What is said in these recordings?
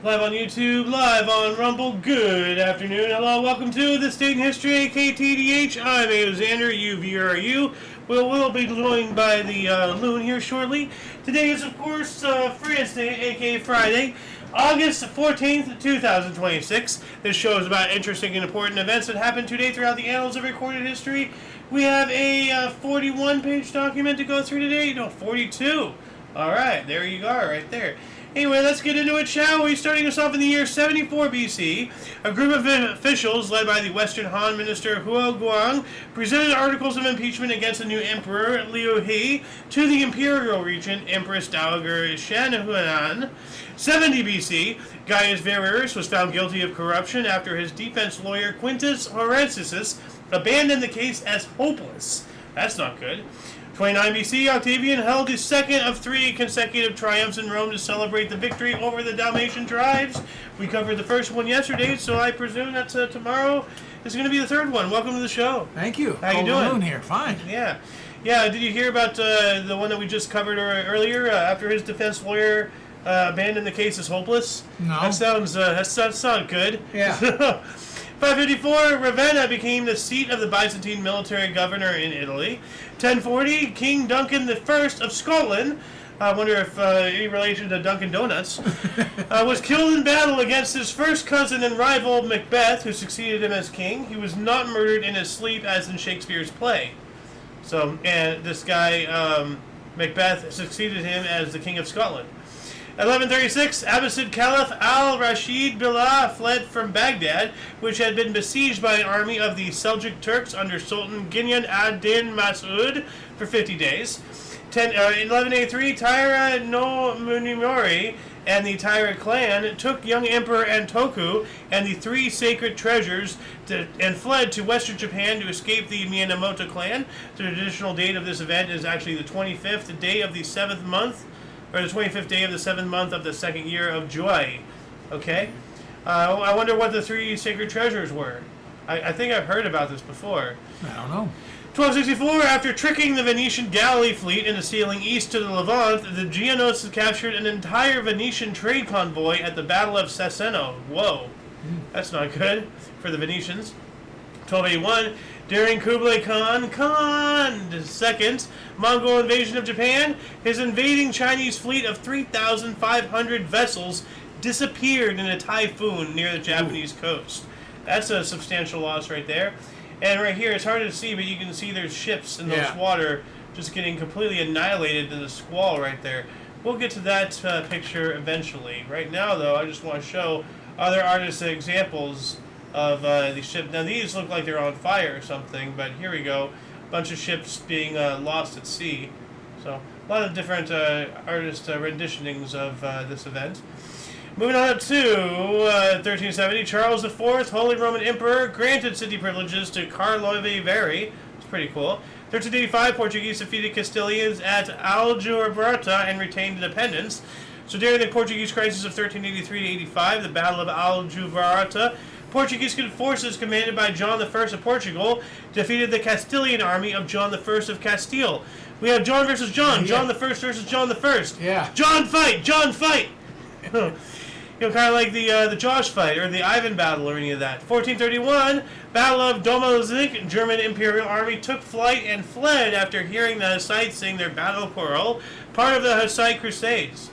Live on YouTube, live on Rumble. Good afternoon, hello, welcome to This Date in History, aka TDH. I'm Alexander, UVRU. We'll be joined by the Loon here shortly. Today is, of course, France Day, aka Friday, August 14th, 2026. This show is about interesting and important events that happened today throughout the annals of recorded history. We have a 41-page document to go through today. No, 42. Alright, there you are, right there. Anyway, let's get into it, shall we? Starting us off in the year 74 BC, a group of officials led by the Western Han minister Huo Guang presented articles of impeachment against the new emperor Liu He to the imperial regent Empress Dowager Shanhuan. 70 BC, Gaius Verus was found guilty of corruption after his defense lawyer Quintus Hortensius abandoned the case as hopeless. That's not good. 29 BC, Octavian held his second of 3 consecutive triumphs in Rome to celebrate the victory over the Dalmatian tribes. We covered the first one yesterday, so I presume that tomorrow is going to be the third one. Welcome to the show. Thank you. How you doing? Moon here. Fine. Yeah. Did you hear about the one that we just covered earlier? After his defense lawyer abandoned the case as hopeless. No. That sounds good. Yeah. 554, Ravenna became the seat of the Byzantine military governor in Italy. 1040, King Duncan I of Scotland, I wonder if any relation to Dunkin' Donuts, was killed in battle against his first cousin and rival Macbeth, who succeeded him as king. He was not murdered in his sleep as in Shakespeare's play. So, and this guy, Macbeth, succeeded him as the King of Scotland. 1136, Abbasid Caliph al-Rashid Billah fled from Baghdad, which had been besieged by an army of the Seljuk Turks under Sultan Ghiyas ad-Din Mas'ud for 50 days. 1183, Taira no Munimori and the Taira clan took young Emperor Antoku and the 3 sacred treasures and fled to western Japan to escape the Minamoto clan. The traditional date of this event is actually the 25th day of the 7th month, or the 25th day of the 7th month of the second year of Joy. Okay? I wonder what the 3 sacred treasures were. I think I've heard about this before. I don't know. 1264, after tricking the Venetian galley fleet into sailing east to the Levant, the Genoese captured an entire Venetian trade convoy at the Battle of Cesena. Whoa. That's not good for the Venetians. 1281, during Kublai Khan II's Mongol invasion of Japan, his invading Chinese fleet of 3,500 vessels disappeared in a typhoon near the Japanese coast. That's a substantial loss right there. And right here, it's hard to see, but you can see there's ships in those water just getting completely annihilated in the squall right there. We'll get to that picture eventually. Right now, though, I just want to show other artists' examples of these ships. Now, these look like they're on fire or something, but here we go. A bunch of ships being lost at sea. So, a lot of different artist renditionings of this event. Moving on up to 1370, Charles IV, Holy Roman Emperor, granted city privileges to Karlovy Vary. It's pretty cool. 1385, Portuguese defeated Castilians at Aljubarrota and retained independence. So during the Portuguese crisis of 1383-85, the Battle of Aljubarrota, Portuguese forces commanded by John I of Portugal defeated the Castilian army of John I of Castile. We have John versus John, John I versus John I. Yeah. John fight! John fight! You know, kind of like the Josh fight or the Ivan battle or any of that. 1431, Battle of Domozik, German Imperial Army took flight and fled after hearing the Hussites sing their battle choral, part of the Hussite Crusades.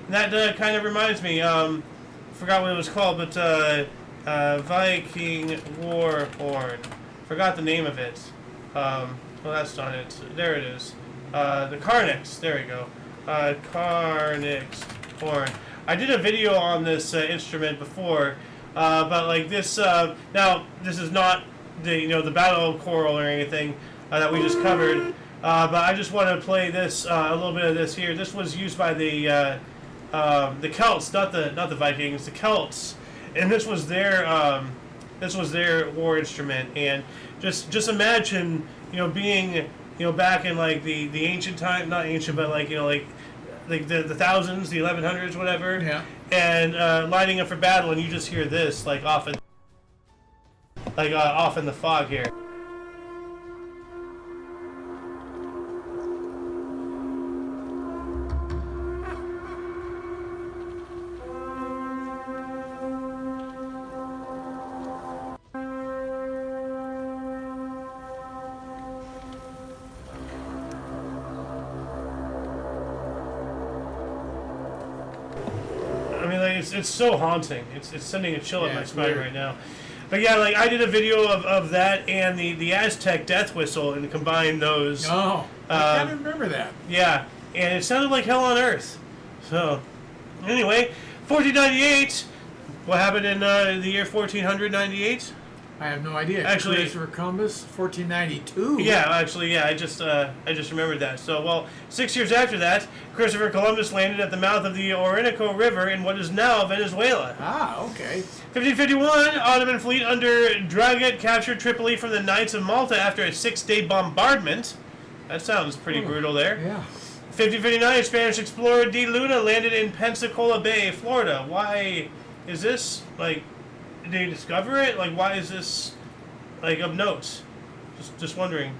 And that kind of reminds me, forgot what it was called, but Viking War Horn. Forgot the name of it. Well, that's not it. There it is. The Carnix. There we go. Carnix Horn. I did a video on this instrument before, but like this. Now, this is not the battle choral or anything that we just covered. But I just want to play this a little bit of this here. This was used by the Celts, not the Vikings, the Celts, and this was their war instrument. And just imagine being back in like the ancient time, not ancient, but like the thousands, the 1100s, whatever. Yeah. And lining up for battle, and you just hear this like off in the fog here. I mean, like, it's so haunting. It's sending a chill up my spine weird. right now. But yeah, like I did a video of that and the Aztec death whistle and combined those. Oh, I kind of remember that. Yeah, and it sounded like hell on earth. So, anyway, 1498. What happened in the year 1498? I have no idea. Actually, Christopher Columbus, 1492. Yeah, actually, yeah. I just remembered that. So, well, 6 years after that, Christopher Columbus landed at the mouth of the Orinoco River in what is now Venezuela. Ah, okay. 1551, Ottoman fleet under Dragut captured Tripoli from the Knights of Malta after a 6-day bombardment. That sounds pretty brutal there. Yeah. 1559, Spanish explorer De Luna landed in Pensacola Bay, Florida. Why is this, like, did they discover it? Like, why is this, like, of note? Just wondering.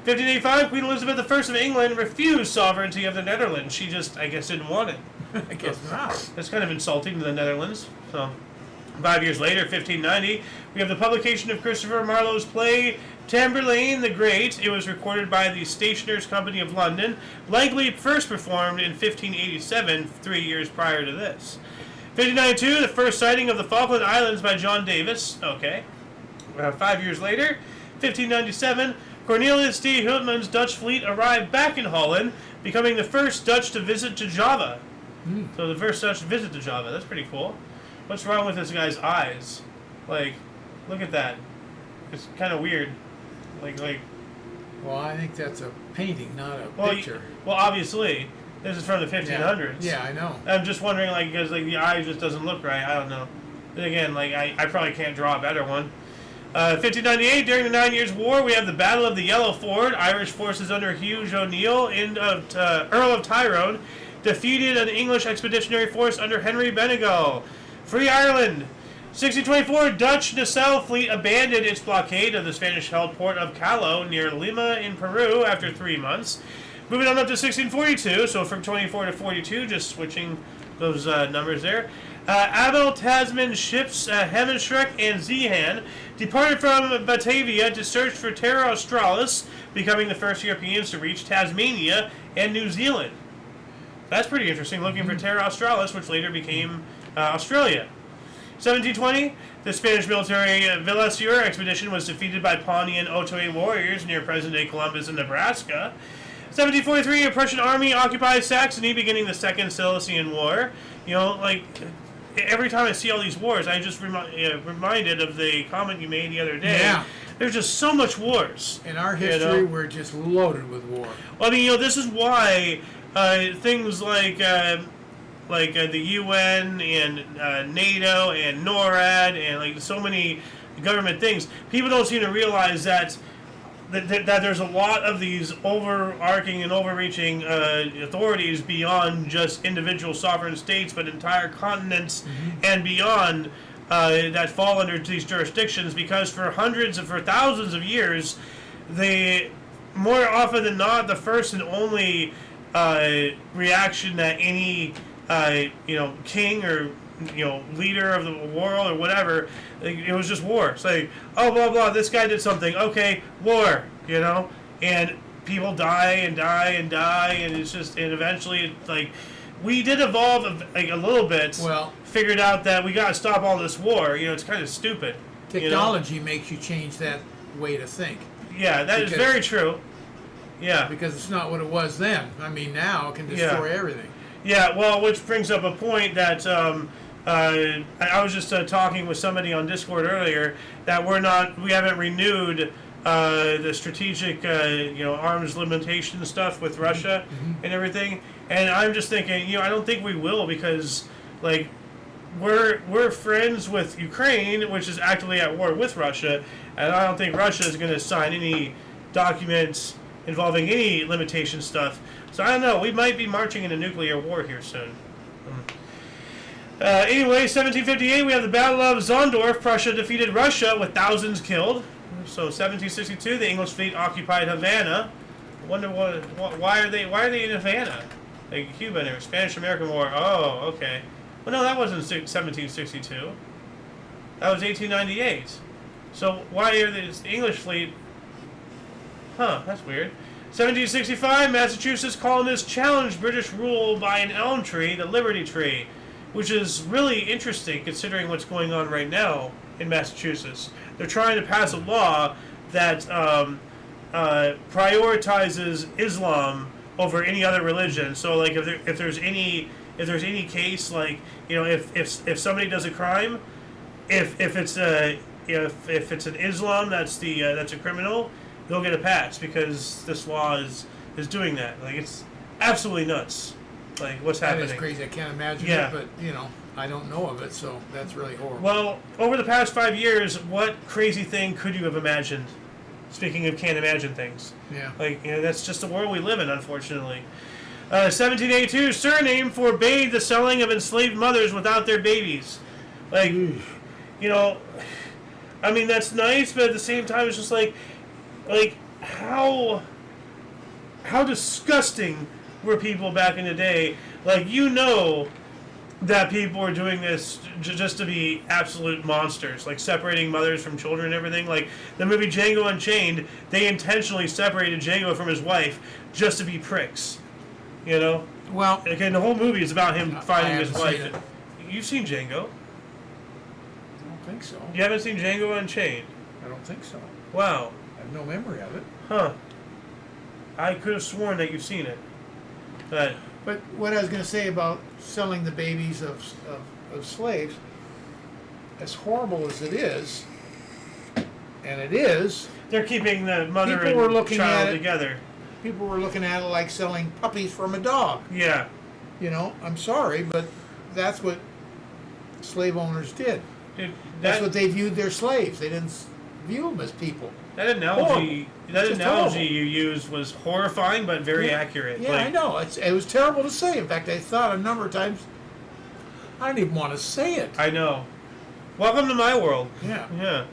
1585, Queen Elizabeth I of England refused sovereignty of the Netherlands. She just, I guess, didn't want it. I guess not. That's kind of insulting to the Netherlands. So, 5 years later, 1590, we have the publication of Christopher Marlowe's play Tamburlaine the Great. It was recorded by the Stationers' Company of London, likely first performed in 1587, 3 years prior to this. 1592, the first sighting of the Falkland Islands by John Davis. Okay. 5 years later, 1597, Cornelius D. Hultmann's Dutch fleet arrived back in Holland, becoming the first Dutch to visit to Java. So the first Dutch to visit to Java. That's pretty cool. What's wrong with this guy's eyes? Like, look at that. It's kind of weird. Like. Well, I think that's a painting, not a picture. Well, obviously, this is from the 1500s. Yeah, I know. I'm just wondering, like, because like the eye just doesn't look right. I don't know. Then again, like I probably can't draw a better one. 1598, during the 9 Years' War, we have the Battle of the Yellow Ford. Irish forces under Hugh O'Neill, Earl of Tyrone, defeated an English expeditionary force under Henry Benegal. Free Ireland. 1624, Dutch Nassau fleet abandoned its blockade of the Spanish-held port of Callao near Lima in Peru after 3 months. Moving on up to 1642, so from 24 to 42, just switching those numbers there. Abel Tasman ships Hemenschreck and Zeehan departed from Batavia to search for Terra Australis, becoming the first Europeans to reach Tasmania and New Zealand. That's pretty interesting, looking for Terra Australis, which later became Australia. 1720, the Spanish military Yesteryear expedition was defeated by Pawnee and Otoe warriors near present-day Columbus in Nebraska. 1743, a Prussian army occupied Saxony, beginning the Second Silesian War. You know, like, every time I see all these wars, I just reminded of the comment you made the other day. Yeah. There's just so much wars. In our history, we're just loaded with war. Well, I mean, this is why things like the UN and NATO and NORAD and like so many government things, people don't seem to realize that there's a lot of these overarching and overreaching authorities beyond just individual sovereign states, but entire continents and beyond that fall under these jurisdictions, because for thousands of years, they, more often than not, the first and only reaction that any king or leader of the world or whatever, it was just war. It's like, oh, blah blah, this guy did something, okay, war, and people die and die and die, and it's just, and eventually it's like, we did evolve like a little bit. Well, figured out that we got to stop all this war. It's kind of stupid. Technology makes you change that way to think. Yeah, that is very true. Yeah, because it's not what it was then. I mean, now it can destroy everything. Yeah, well, which brings up a point that I was just talking with somebody on Discord earlier, that we haven't renewed the strategic arms limitation stuff with Russia and everything, and I'm just thinking, I don't think we will, because like we're friends with Ukraine, which is actively at war with Russia, and I don't think Russia is going to sign any documents involving any limitation stuff. So I don't know, we might be marching into nuclear war here soon. Anyway, 1758, we have the Battle of Zondorf. Prussia defeated Russia with thousands killed. So 1762, the English fleet occupied Havana. I wonder why are they in Havana? Like Cuba or Spanish-American War. Oh, okay. Well, no, that wasn't 1762. That was 1898. So why are the English fleet? Huh, that's weird. 1765, Massachusetts colonists challenged British rule by an elm tree, the Liberty Tree. which is really interesting considering what's going on right now in Massachusetts. They're trying to pass a law that prioritizes Islam over any other religion. So, like, if there's any case, like, if somebody does a crime, if it's an Islam that's a criminal, they'll get a pass because this law is doing that. Like, it's absolutely nuts. Like, what's happening? That is crazy. I can't imagine it, but I don't know of it, so that's really horrible. Well, over the past 5 years, what crazy thing could you have imagined? Speaking of can't imagine things. Yeah. Like, that's just the world we live in, unfortunately. 1782, Suriname forbade the selling of enslaved mothers without their babies. Like, I mean, that's nice, but at the same time, it's just like how disgusting were people back in the day? Like, that people were doing this just to be absolute monsters, like separating mothers from children and everything. Like, the movie Django Unchained, they intentionally separated Django from his wife just to be pricks. Well, again, the whole movie is about him fighting his wife. Seen it. You've seen Django? I don't think so. You haven't seen Django Unchained? I don't think so. Wow. I have no memory of it. Huh. I could have sworn that you've seen it. But what I was going to say about selling the babies of slaves, as horrible as it is, and it is, they're keeping the mother people were and looking child at it, together. People were looking at it like selling puppies from a dog. Yeah. I'm sorry, but that's what slave owners did. Dude, that's what they viewed their slaves. They didn't view them as people. That analogy horrible. You used was horrifying, but very accurate. Yeah, I know. It was terrible to say. In fact, I thought a number of times, I don't even want to say it. I know. Welcome to my world. Yeah. Yeah.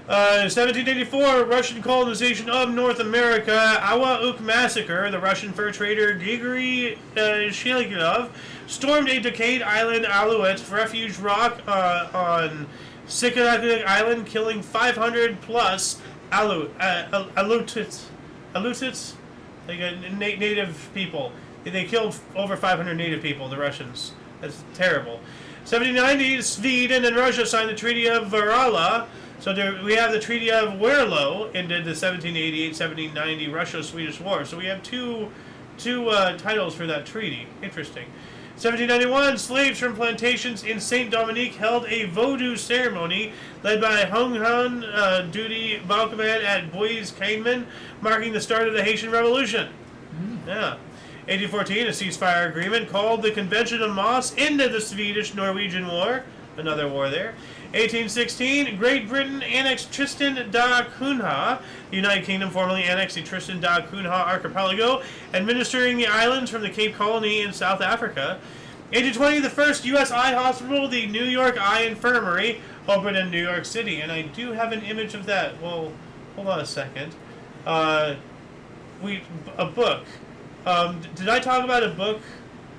1784, Russian colonization of North America, IOYO massacre. The Russian fur trader Grigory Shelikinov stormed a Decade Island Alouette refuge rock on Sikanaga Island, killing 500 plus Aleutians, like native people. They killed over 500 native people, the Russians. That's terrible. 1790, Sweden and Russia signed the Treaty of Varala. So we have the Treaty of Werlo ended the 1788-1790 Russo-Swedish War. So we have two titles for that treaty. Interesting. 1791, slaves from plantations in Saint Dominique held a voodoo ceremony led by Hong Han Duty Balkaman at Bois Kainman, marking the start of the Haitian Revolution. Yeah. 1814, a ceasefire agreement called the Convention of Moss ended the Swedish-Norwegian War. Another war there. 1816, Great Britain annexed Tristan da Cunha. The United Kingdom formally annexed the Tristan da Cunha archipelago, administering the islands from the Cape Colony in South Africa. 1820, the first U.S. eye hospital, the New York Eye Infirmary, opened in New York City. And I do have an image of that. Well, hold on a second. A book. Did I talk about a book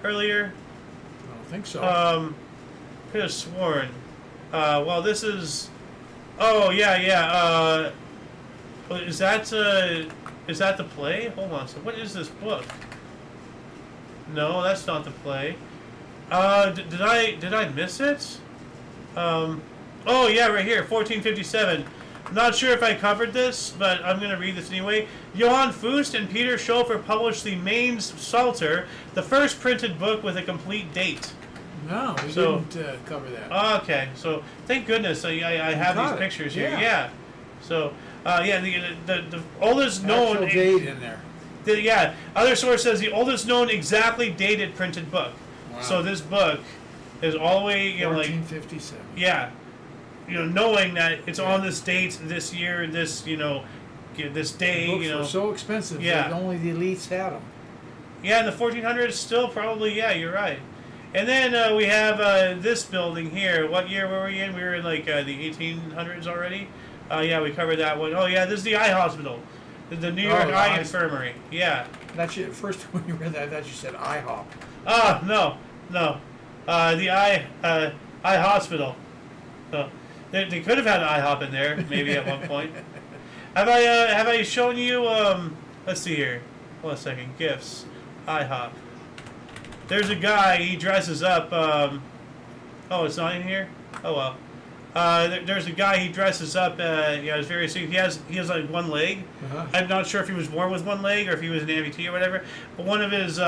earlier? I don't think so. Could have sworn. Well, this is. Oh yeah. Is that the play? Hold on. So what is this book? No, that's not the play. Did I miss it? Oh yeah, right here, 1457. I'm not sure if I covered this, but I'm going to read this anyway. Johann Fust and Peter Schoeffer published the Mainz Psalter, the first printed book with a complete date. No, we didn't cover that. Okay, so thank goodness I have these pictures here. Yeah. So, the oldest known... Actual date in there. Other source says the oldest known exactly dated printed book. Wow. So this book is all the way, 1457. Knowing that it's on this date, this year, this, this day, Books were so expensive that only the elites had them. Yeah, in the 1400s, still probably, you're right. And then we have this building here. What year were we in? We were in the 1800s already. We covered that one. Oh yeah, this is the eye hospital, the New York Eye Infirmary. Yeah. That's it. First when you read that, I thought you said IHOP. No. The eye hospital. So they could have had an IHOP in there maybe at one point. Have I shown you? Let's see here. Hold on a second. Gifts. IHOP. There's a guy, he dresses up Oh, it's not in here? Oh, well. There's a guy, he dresses up, his various things. He has like one leg. Uh-huh. I'm not sure if he was born with one leg or if he was an amputee or whatever. But one of his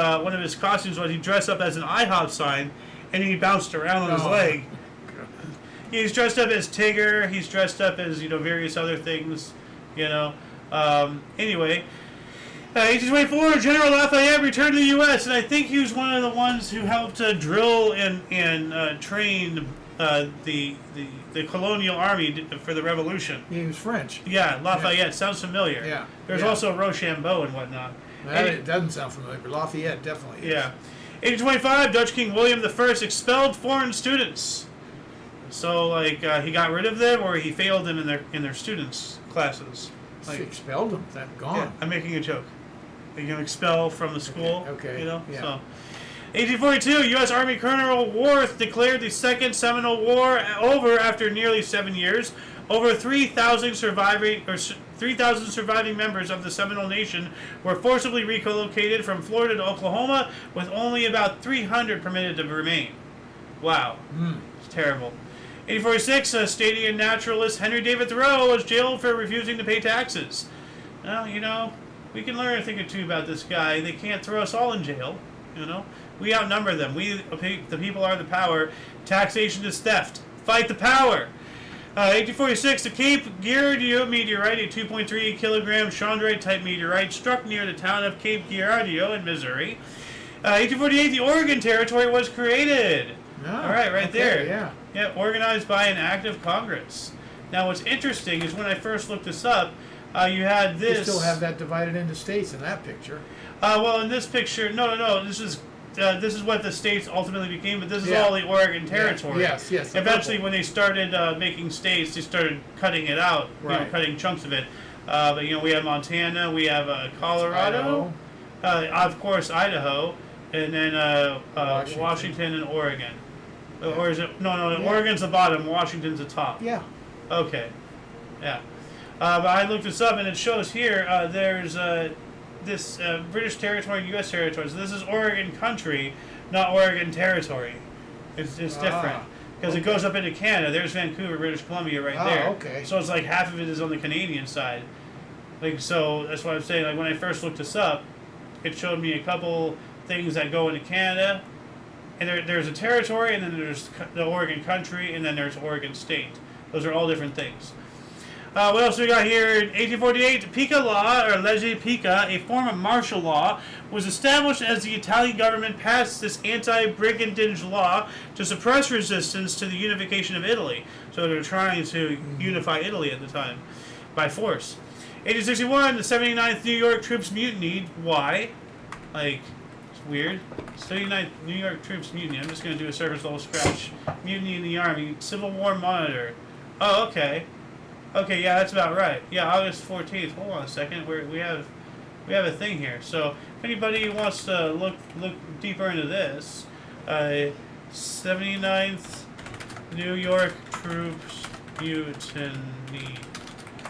costumes was he dressed up as an IHOP sign, and he bounced around on his leg. He's dressed up as Tigger. He's dressed up as various other things. Anyway. 1824, General Lafayette returned to the U.S., and I think he was one of the ones who helped drill and train the colonial army for the Revolution. He was French. Yeah, Lafayette sounds familiar. Yeah. There's also Rochambeau and whatnot. It doesn't sound familiar, but Lafayette definitely is. Yeah. 1825, Dutch King William I expelled foreign students. So, he got rid of them, or he failed them in their students' classes. He expelled them. They're gone. Yeah, I'm making a joke. You can expel from the school. Okay. Yeah. So, 1842, U.S. Army Colonel Worth declared the Second Seminole War over after nearly 7 years. Over 3,000 surviving members of the Seminole Nation were forcibly relocated from Florida to Oklahoma, with only about 300 permitted to remain. Wow, It's terrible. 1846, Stadian naturalist Henry David Thoreau was jailed for refusing to pay taxes. Well, we can learn a thing or two about this guy. They can't throw us all in jail. We outnumber them. We, the people, are the power. Taxation is theft. Fight the power. 1846, the Cape Girardeau meteorite, a 2.3 kilogram chondrite-type meteorite, struck near the town of Cape Girardeau in Missouri. 1848, the Oregon Territory was created. All right, there. Yeah. Yeah, organized by an act of Congress. Now, what's interesting is when I first looked this up, you had this. You still have that divided into states in that picture. Well, in this picture, no. This is what the states ultimately became, but this is all the Oregon Territory. Yes. Eventually, when they started making states, they started cutting it out, cutting chunks of it. But we have Montana, we have Colorado, of course Idaho, and then Washington and Oregon. Or is it? No. Oregon's the bottom. Washington's the top. Yeah. Okay. Yeah. But I looked this up, and it shows here there's this British territory and U.S. territory. So this is Oregon country, not Oregon territory. It's different. Because it goes up into Canada. There's Vancouver, British Columbia right there. Okay. So it's like half of it is on the Canadian side. So that's what I'm saying. When I first looked this up, it showed me a couple things that go into Canada. And there's a territory, and then there's the Oregon country, and then there's Oregon state. Those are all different things. What else we got here? In 1848, Pica law, or legge Pica, a form of martial law, was established as the Italian government passed this anti-brigandage law to suppress resistance to the unification of Italy. So they were trying to unify Italy at the time by force. 1861, the 79th New York troops mutinied. Why? Weird. 79th New York troops mutiny. I'm just going to do a surface level scratch. Mutiny in the Army. Civil War Monitor. Oh, okay. Okay, yeah, that's about right. Yeah, August 14th. Hold on a second. We have a thing here. So if anybody wants to look deeper into this, 79th New York troops mutiny.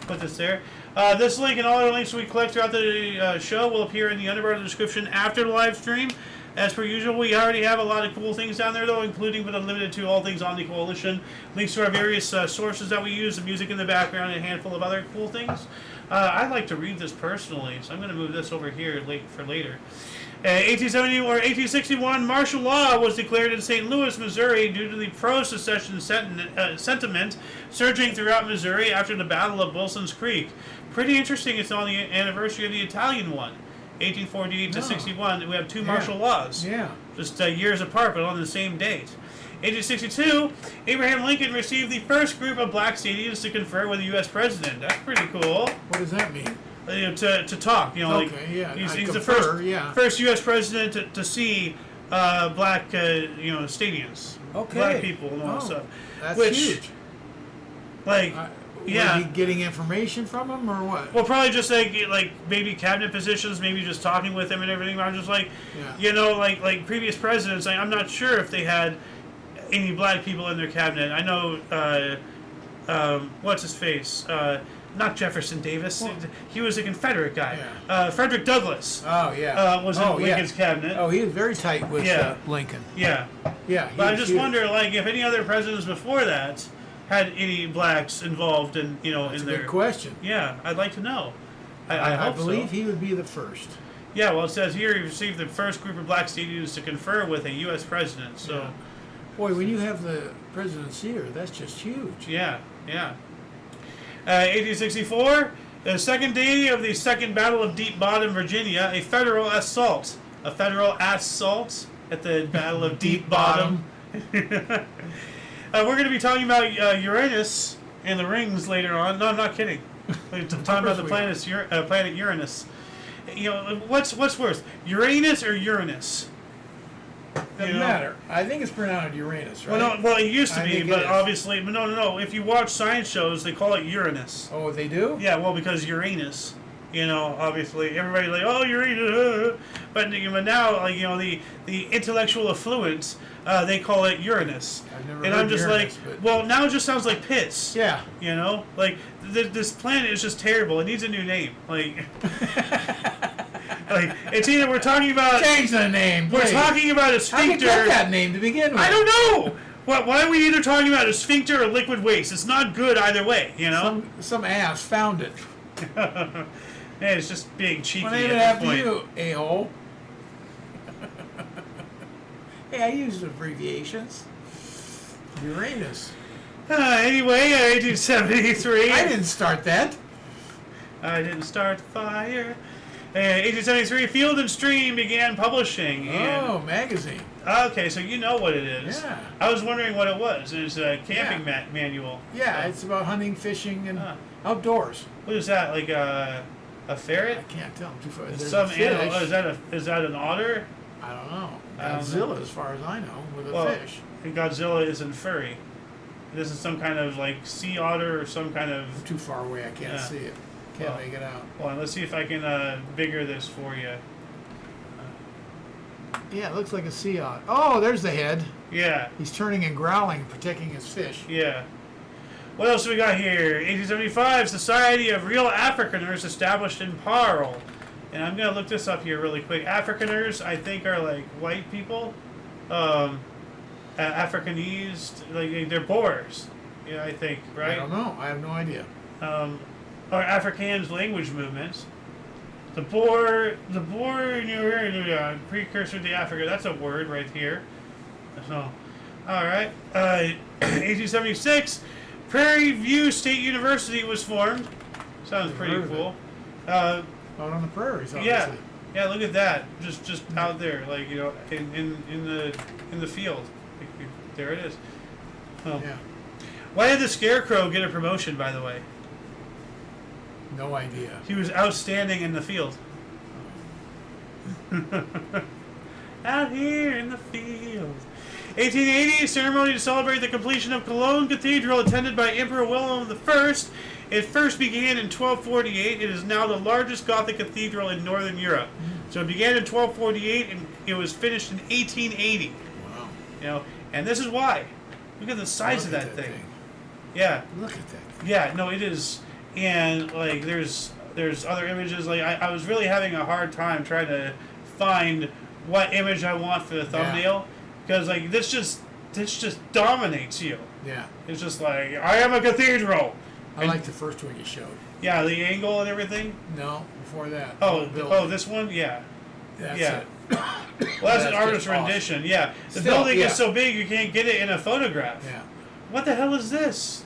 Put this there. This link and all other links we collect throughout the show will appear in the underbar of the description after the live stream. As per usual, we already have a lot of cool things down there, though, including but unlimited to all things Omni Coalition, links to our various sources that we use, the music in the background, and a handful of other cool things. I'd like to read this personally, so I'm going to move this over here for later. 1870 or 1861, martial law was declared in St. Louis, Missouri, due to the pro-secession sentiment surging throughout Missouri after the Battle of Wilson's Creek. Pretty interesting. It's on the anniversary of the Italian one, 1848 to 61. We have two martial laws, just years apart, but on the same date. 1862, Abraham Lincoln received the first group of black Stadians to confer with the U.S. president. That's pretty cool. What does that mean? To talk, he's the first U.S. president to see black, Stadians, black people and all that stuff. That's huge. Yeah. Was he getting information from him or what? Well, probably just like maybe cabinet positions, maybe just talking with him and everything. I'm just like previous presidents. I'm not sure if they had any black people in their cabinet. I know, what's his face, not Jefferson Davis. Well, He was a Confederate guy. Yeah. Frederick Douglass Oh yeah. was in Lincoln's cabinet. Oh, he was very tight with Lincoln. Yeah. Yeah. But I just wonder, like, if any other presidents before that had any blacks involved in, That's in a their. good question. Yeah, I'd like to know. I hope believe so. he would be the first. Yeah, well, it says here he received the first group of black students to confer with a U.S. president. So. Yeah. Boy, when you have the presidency here, that's just huge. Yeah. 1864, the second day of the Second Battle of Deep Bottom, Virginia, a federal assault at the Battle of Deep Bottom. We're going to be talking about Uranus and the rings later on. No, I'm not kidding. We're talking about the planet Uranus. What's worse, Uranus or Uranus? Doesn't matter. I think it's pronounced Uranus, right? Well, it used to be, think but it is. obviously, no. If you watch science shows, they call it Uranus. Oh, they do? Yeah, well, because Uranus, obviously everybody's like, oh, Uranus, but now, like, the intellectual affluents, they call it Uranus. I've never and heard I'm just Uranus, like, but... well, now it just sounds like piss. Yeah. Like this planet is just terrible. It needs a new name. Like, like it's either we're talking about Change the name, please. we're talking about a How did sphincter. you get that name to begin with? I don't know. Why are we either talking about a sphincter or liquid waste? It's not good either way, Some ass found it. Hey, it's just being cheeky Well, name it at after this point. you, a-hole. Hey, I use abbreviations. Uranus. Anyway, 1873. I didn't start that. I didn't start the fire. 1873, Field and Stream began publishing. Oh, magazine. Okay, so you know what it is. Yeah. I was wondering what it was. It's a camping manual. Yeah, So, it's about hunting, fishing, and outdoors. what is that? Like a ferret? I can't tell. I'm too far. It's There's some a fish. animal. Is that an otter? I don't know. I don't Godzilla, as far as I know, with a Well, fish. And Godzilla isn't furry. This is some kind of like sea otter or some kind of. Too far away. I can't Yeah. see it. Can't make it out. Hold on, let's see if I can bigger this for you. Yeah, it looks like a sea otter. Oh, there's the head. Yeah, He's turning and growling, protecting his fish. yeah. What else do we got here? 1875, Society of Real Afrikaners established in Paarl. And I'm going to look this up here really quick. Afrikaners, I think, are like white people. Afrikanese, like they're Boers. Yeah, I think, right? I don't know. I have no idea. Or Afrikaans language movements. The Boer, precursor to Africa. That's a word right here. So, all right. 1876, Prairie View State University was formed. Sounds pretty heard of cool. Out on the prairies, Yeah, obviously. yeah. Look at that. Just out there, like in the field. There it is. Oh. Yeah. Why did the Scarecrow get a promotion, by the way? No idea. He was outstanding in the field. Out here in the field. 1880, ceremony to celebrate the completion of Cologne Cathedral attended by Emperor Wilhelm I. It first began in 1248. It is now the largest Gothic cathedral in Northern Europe. So it began in 1248 and it was finished in 1880. Wow. And this is why. Look at the size of Look at that thing. Yeah. Look at that. Yeah, no, it is. And like there's other images. Like I was really having a hard time trying to find what image I want for the thumbnail because like this just dominates you. Yeah. It's just like I am a cathedral. I like the first one you showed. Yeah, the angle and everything. No, before that. Oh, the building. this one. Yeah. That's yeah. it. Well, that's an That's artist's just awesome. rendition. Yeah. The Still, building yeah. is so big you can't get it in a photograph. Yeah. What the hell is this?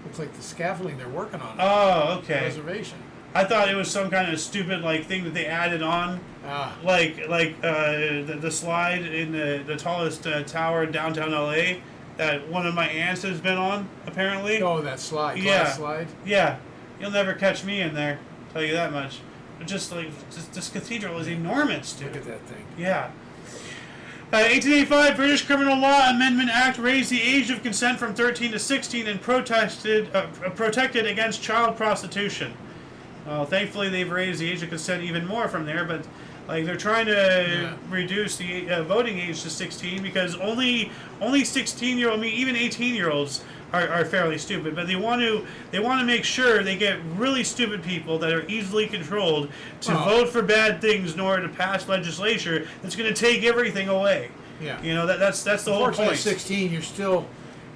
Looks like the scaffolding they're working on. Oh, okay. Reservation. I thought it was some kind of stupid like thing that they added on, Ah. like the slide in the tallest tower in downtown LA that one of my aunts has been on apparently. Oh, that slide. Yeah. Glass slide. Yeah, you'll never catch me in there. Tell you that much. But just like this cathedral is enormous, dude. Look at that thing. Yeah. 1885, British Criminal Law Amendment Act raised the age of consent from 13 to 16 and protected against child prostitution. Well, thankfully they've raised the age of consent even more from there, but like they're trying to reduce the voting age to 16 because only 16-year-old, I mean even 18-year-olds are fairly stupid, but they want to make sure they get really stupid people that are easily controlled to vote for bad things in order to pass legislation that's going to take everything away. Yeah. You know, that's the whole Unfortunately, point. at 16, you're still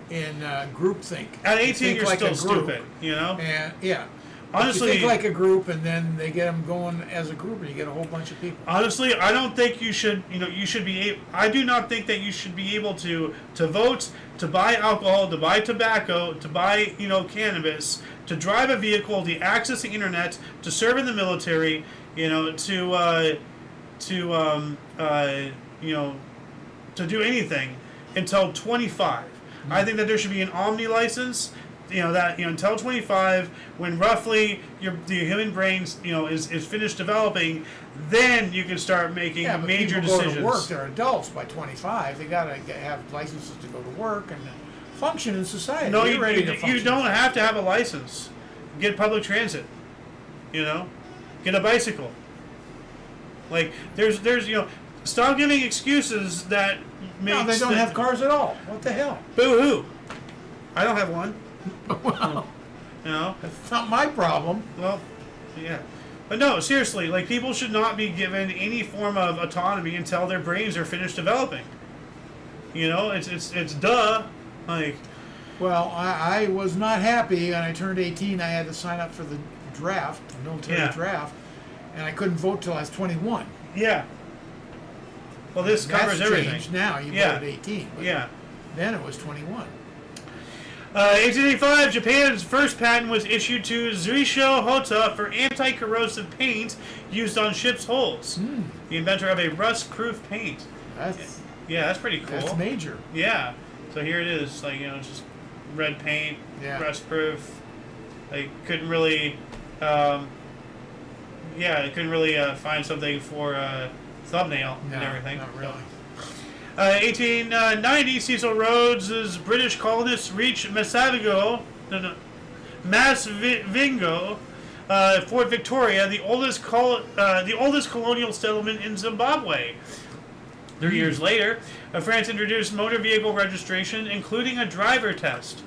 in groupthink. At 18, you're like still a group. stupid. You know. And yeah. Honestly, you think like a group, and then they get them going as a group, and you get a whole bunch of people. Honestly, I don't think you should. You should be. I do not think that you should be able to vote, to buy alcohol, to buy tobacco, to buy cannabis, to drive a vehicle, to access the internet, to serve in the military. To do anything until 25. Mm-hmm. I think that there should be an omni license. Until 25, when roughly the human brain is finished developing, then you can start making major people decisions. Go to work. They're adults by 25. They gotta have licenses to go to work and function in society. No, you don't have to have a license. Get public transit. Get a bicycle. Like there's stop giving excuses that makes. No, they don't have cars at all. What the hell? Boo hoo! I don't have one. Well, that's not my problem. Well, yeah. But no, seriously, like people should not be given any form of autonomy until their brains are finished developing. It's duh. Like, well, I was not happy when I turned 18. I had to sign up for the draft, the military draft, and I couldn't vote till I was 21. Yeah. Well, this covers everything. Changed now. You voted 18. But then it was 21. 1885, Japan's first patent was issued to Zuisho Hota for anti-corrosive paint used on ships' hulls. The inventor of a rust-proof paint. That's pretty cool. That's major. Yeah. So here it is, just red paint, rust-proof. They couldn't really, find something for thumbnail and everything. Not really. 1890, Cecil Rhodes's British colonists reached Masvingo, Fort Victoria, the oldest colonial settlement in Zimbabwe. 3 years later, France introduced motor vehicle registration, including a driver test.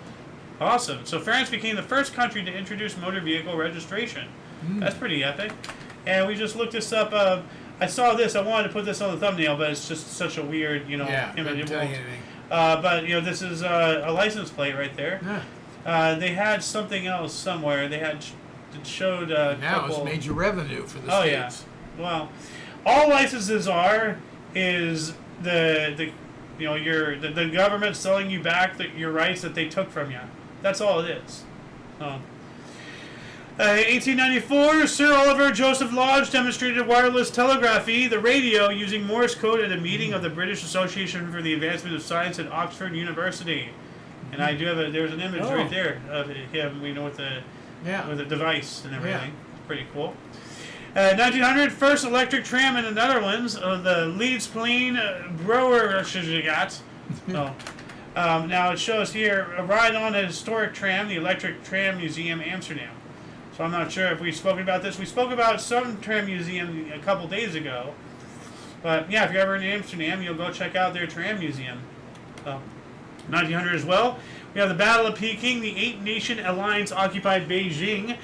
Awesome. So France became the first country to introduce motor vehicle registration. That's pretty epic. And we just looked this up. I saw this. I wanted to put this on the thumbnail, but it's just such a weird, image. Doesn't tell you anything. But this is a license plate right there. They had something else somewhere. It showed now it's major revenue for the states. Yeah. Well, all licenses is the government selling you back your rights that they took from you. That's all it is. 1894, Sir Oliver Joseph Lodge demonstrated wireless telegraphy, the radio, using Morse code at a meeting of the British Association for the Advancement of Science at Oxford University. And I do have there's an image right there of him, with the device and everything. Yeah. Pretty cool. 1900, first electric tram in the Netherlands, the Leidsplein Brouwersgaat. Now it shows here a ride on a historic tram, the Electric Tram Museum, Amsterdam. So I'm not sure if we've spoken about this. We spoke about some tram museum a couple days ago. But yeah, if you're ever in Amsterdam, you'll go check out their tram museum. 1900 as well. We have the Battle of Peking. The 8-nation alliance occupied Beijing.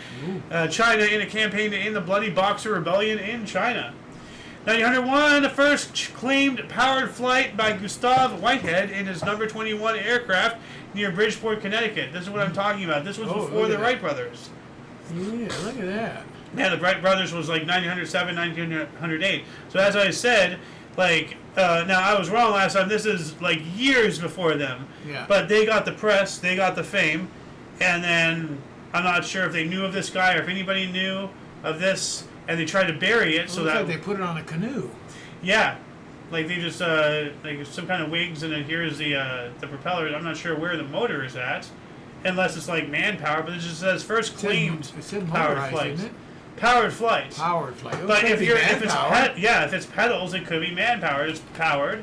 China in a campaign to end the Bloody Boxer Rebellion in China. 1901, the first claimed powered flight by Gustav Whitehead in his number 21 aircraft near Bridgeport, Connecticut. This is what I'm talking about. This was before the Wright brothers. Yeah, look at that. Yeah, the Wright brothers was like 1907, 1908. So as I said, now I was wrong last time. This is like years before them. Yeah. But they got the press, they got the fame, and then I'm not sure if they knew of this guy or if anybody knew of this, and they tried to bury it. Like they put it on a canoe. Yeah. Like they just some kind of wigs, and then here's the propeller. I'm not sure where the motor is at. Unless it's like manpower, but it just says first claimed powered flight. Powered flight. Powered flight. But if it's pedals, it could be manpower. It's powered.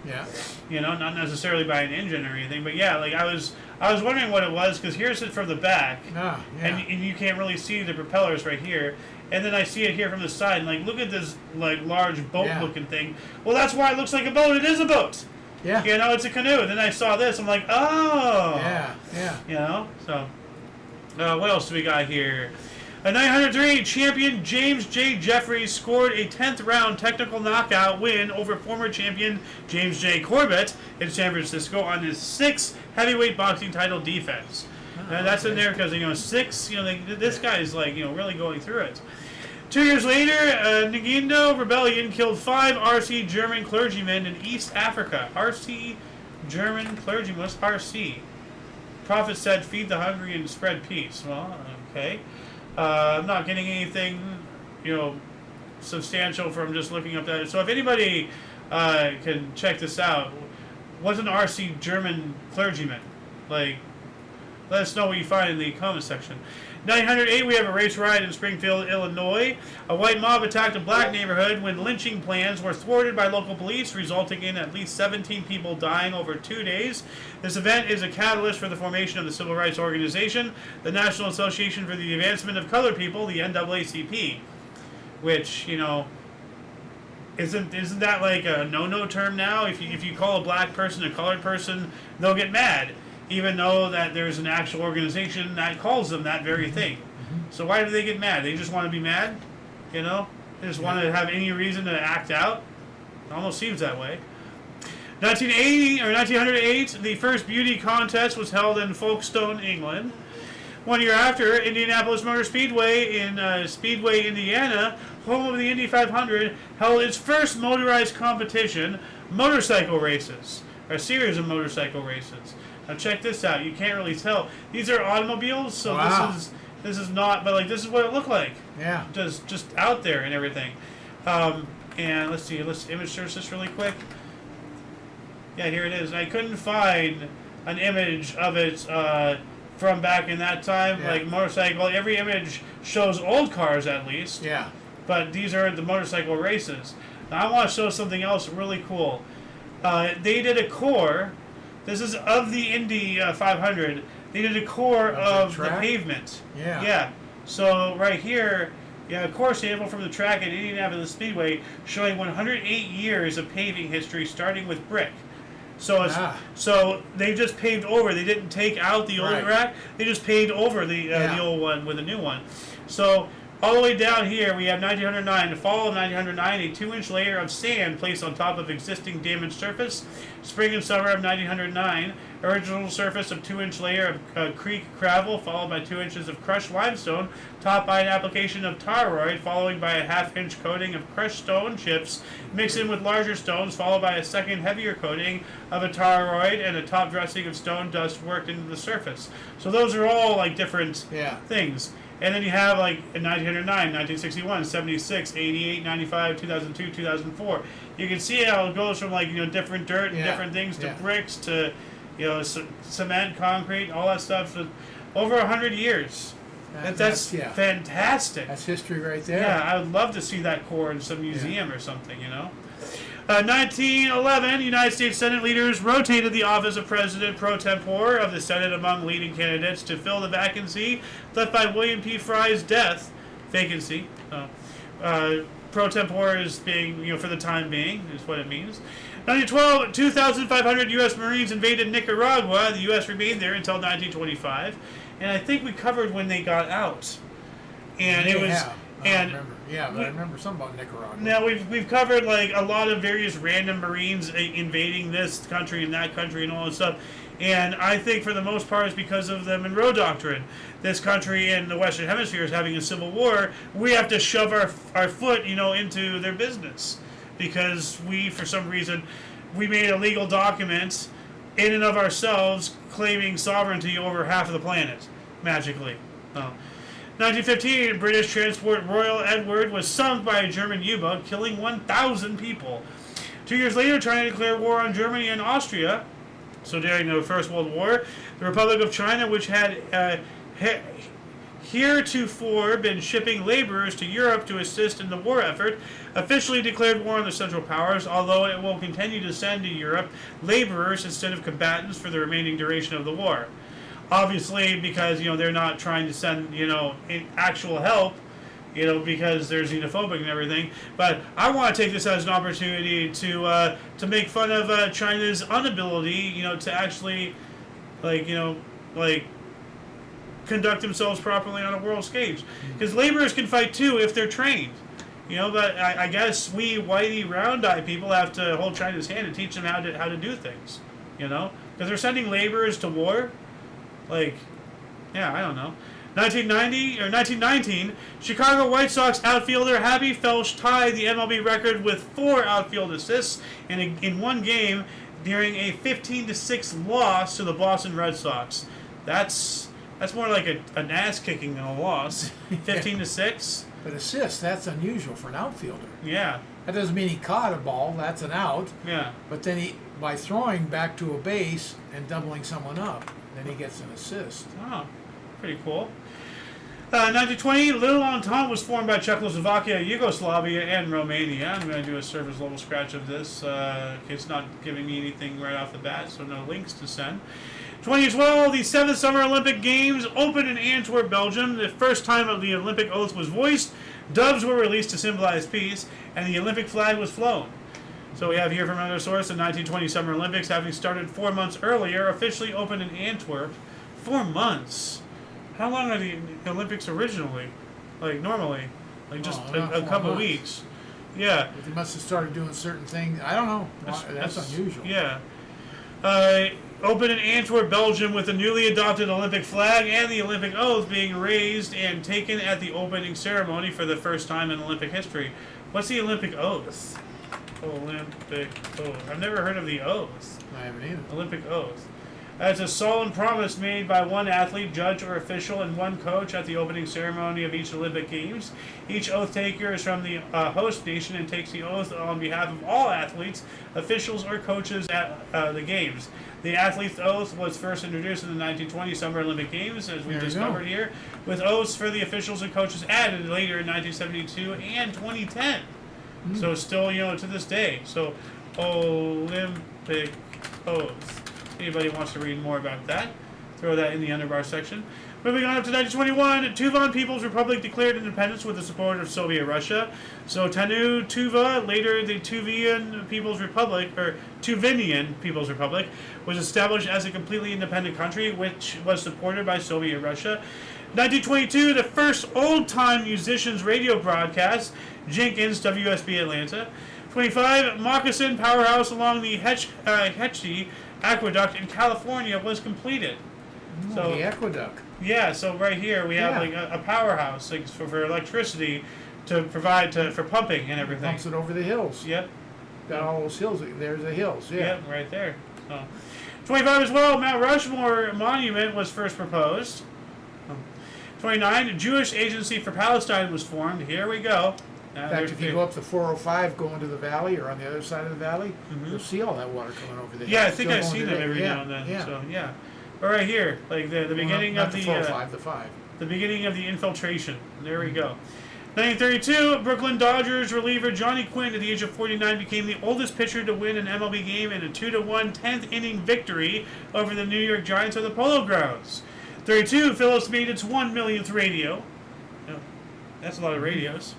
Yeah. Not necessarily by an engine or anything, but yeah, I was wondering what it was because here's it from the back, and you can't really see the propellers right here, and then I see it here from the side, and look at this large boat looking thing. Well, that's why it looks like a boat. It is a boat. Yeah. You know, it's a canoe. Then I saw this. I'm like, oh. Yeah. You know, so what else do we got here? A 903 champion James J. Jeffries scored a 10th round technical knockout win over former champion James J. Corbett in San Francisco on his 6th heavyweight boxing title defense. That's in there because, 6, this guy is like, really going through it. 2 years later, Ngindo rebellion killed 5 RC German clergymen in East Africa. RC German clergymen, what's RC? Prophet said, feed the hungry and spread peace. Well, okay. I'm not getting anything, substantial from just looking up that. So if anybody can check this out, what's an RC German clergyman? Like, let us know what you find in the comment section. 908, we have a race riot in Springfield, Illinois. A white mob attacked a black neighborhood when lynching plans were thwarted by local police, resulting in at least 17 people dying over 2 days. This event is a catalyst for the formation of the civil rights organization, the National Association for the Advancement of Colored People, the NAACP, which, isn't that like a no-no term now? If you call a black person a colored person, they'll get mad, even though that there's an actual organization that calls them that very thing. So why do they get mad? They just want to be mad? They just want to have any reason to act out? It almost seems that way. 1908, the first beauty contest was held in Folkestone, England. 1 year after, Indianapolis Motor Speedway in Speedway, Indiana, home of the Indy 500, held its first motorized competition, motorcycle races, a series of motorcycle races. Now check this out. You can't really tell. These are automobiles, so wow. this is not, but like this is what it looked like. Yeah. Just out there and everything. And let's see. Let's image search this really quick. Yeah, here it is. I couldn't find an image of it from back in that time, like motorcycle. Every image shows old cars at least. Yeah. But these are the motorcycle races. Now I want to show something else really cool. They did a core. This is of the Indy 500. They did a core of the pavement. Yeah. Yeah. So right here, a core sample from the track at Indianapolis Speedway showing 108 years of paving history, starting with brick. So so they just paved over. They didn't take out the old rack. They just paved over the old one with a new one. So all the way down here, we have 1909. The fall of 1909, a 2-inch layer of sand placed on top of existing damaged surface. Spring and summer of 1909, original surface of 2-inch layer of creek gravel, followed by 2 inches of crushed limestone, topped by an application of taroid, followed by a half-inch coating of crushed stone chips, mixed in with larger stones, followed by a second heavier coating of a taroid, and a top dressing of stone dust worked into the surface. So those are all like different things. And then you have like in 1909, 1961, 76, 88, 95, 2002, 2004. You can see how it goes from like, different dirt and different things to bricks to, cement, concrete, all that stuff. Over 100 years. That's fantastic. That's history right there. Yeah, I would love to see that core in some museum or something, 1911, United States Senate leaders rotated the office of President pro tempore of the Senate among leading candidates to fill the vacancy left by William P. Fry's death. Vacancy. Pro tempore is being, for the time being, is what it means. 1912, 2,500 U.S. Marines invaded Nicaragua. The U.S. remained there until 1925. And I think we covered when they got out. And it was... I remember something about Nicaragua. Now we've covered like a lot of various random Marines invading this country and that country and all that stuff, and I think for the most part it's because of the Monroe Doctrine. This country in the Western Hemisphere is having a civil war. We have to shove our foot, into their business because we, for some reason, we made illegal documents in and of ourselves claiming sovereignty over half of the planet magically. 1915, British transport Royal Edward was sunk by a German U-boat, killing 1,000 people. 2 years later, China declared war on Germany and Austria. So during the First World War, the Republic of China, which had heretofore been shipping laborers to Europe to assist in the war effort, officially declared war on the Central Powers, although it will continue to send to Europe laborers instead of combatants for the remaining duration of the war. Obviously, because, they're not trying to send, actual help, you know, because they're xenophobic and everything. But I want to take this as an opportunity to make fun of China's inability, you know, to actually, like, you know, like, conduct themselves properly on a world stage. Because laborers can fight too if they're trained. You know, but I guess we whitey round-eye people have to hold China's hand and teach them how to do things. You know, because they're sending laborers to war. Like, yeah, I don't know. 1919, Chicago White Sox outfielder Happy Felsch tied the MLB record with 4 outfield assists in one game during a 15-6 loss to the Boston Red Sox. That's more like an ass kicking than a loss. 15-6. But assist, that's unusual for an outfielder. Yeah. That doesn't mean he caught a ball, that's an out. Yeah. But then by throwing back to a base and doubling someone up, then he gets an assist. Oh, pretty cool. 1920, Little Entente was formed by Czechoslovakia, Yugoslavia, and Romania. I'm going to do a service level scratch of this. It's not giving me anything right off the bat, so no links to send. 2012, the 7th Summer Olympic Games opened in Antwerp, Belgium. The first time of the Olympic oath was voiced, doves were released to symbolize peace, and the Olympic flag was flown. So we have here from another source, the 1920 Summer Olympics, having started 4 months earlier, officially opened in Antwerp. 4 months? How long are the Olympics originally? Like, normally? Like, just a couple months. Weeks? Yeah. But they must have started doing certain things. I don't know. That's unusual. Yeah. Opened in Antwerp, Belgium, with the newly adopted Olympic flag and the Olympic oath being raised and taken at the opening ceremony for the first time in Olympic history. What's the Olympic oath? Olympic oath. I've never heard of the oath. I haven't either. Olympic oath. It's a solemn promise made by one athlete, judge, or official, and one coach at the opening ceremony of each Olympic Games. Each oath taker is from the host nation and takes the oath on behalf of all athletes, officials, or coaches at the Games. The athlete's oath was first introduced in the 1920 Summer Olympic Games, as we discovered here, with oaths for the officials and coaches added later in 1972 and 2010. So still, you know, to this day. So, Olympic oath. Anybody wants to read more about that, throw that in the underbar section. Moving on up to 1921, Tuvan People's Republic declared independence with the support of Soviet Russia. So Tanu Tuva, later the Tuvinian People's Republic, was established as a completely independent country, which was supported by Soviet Russia. 1922, the first old-time musicians radio broadcast, Jenkins, WSB Atlanta. 25, Moccasin Powerhouse along the Hetchy Aqueduct in California was completed. So the aqueduct. Yeah, so right here we have like a powerhouse like, for electricity to provide for pumping and everything. Pumps it over the hills. Yep. Got all those hills. There's the hills. Yeah. Yep, right there. So, 25 as well, Mount Rushmore Monument was first proposed. 29, Jewish Agency for Palestine was formed. Here we go. In fact, if you go up the 405 going to the valley or on the other side of the valley, you'll see all that water coming over the hill. Yeah, I think I've seen them every now and then. Yeah. So yeah, but right here, like the beginning of the 405, the 5. The beginning of the infiltration. There we go. 1932, Brooklyn Dodgers reliever Johnny Quinn, at the age of 49, became the oldest pitcher to win an MLB game in a 2-1 10th inning victory over the New York Giants on the Polo Grounds. 32, Phillips made its 1 millionth radio. Oh, that's a lot of radios.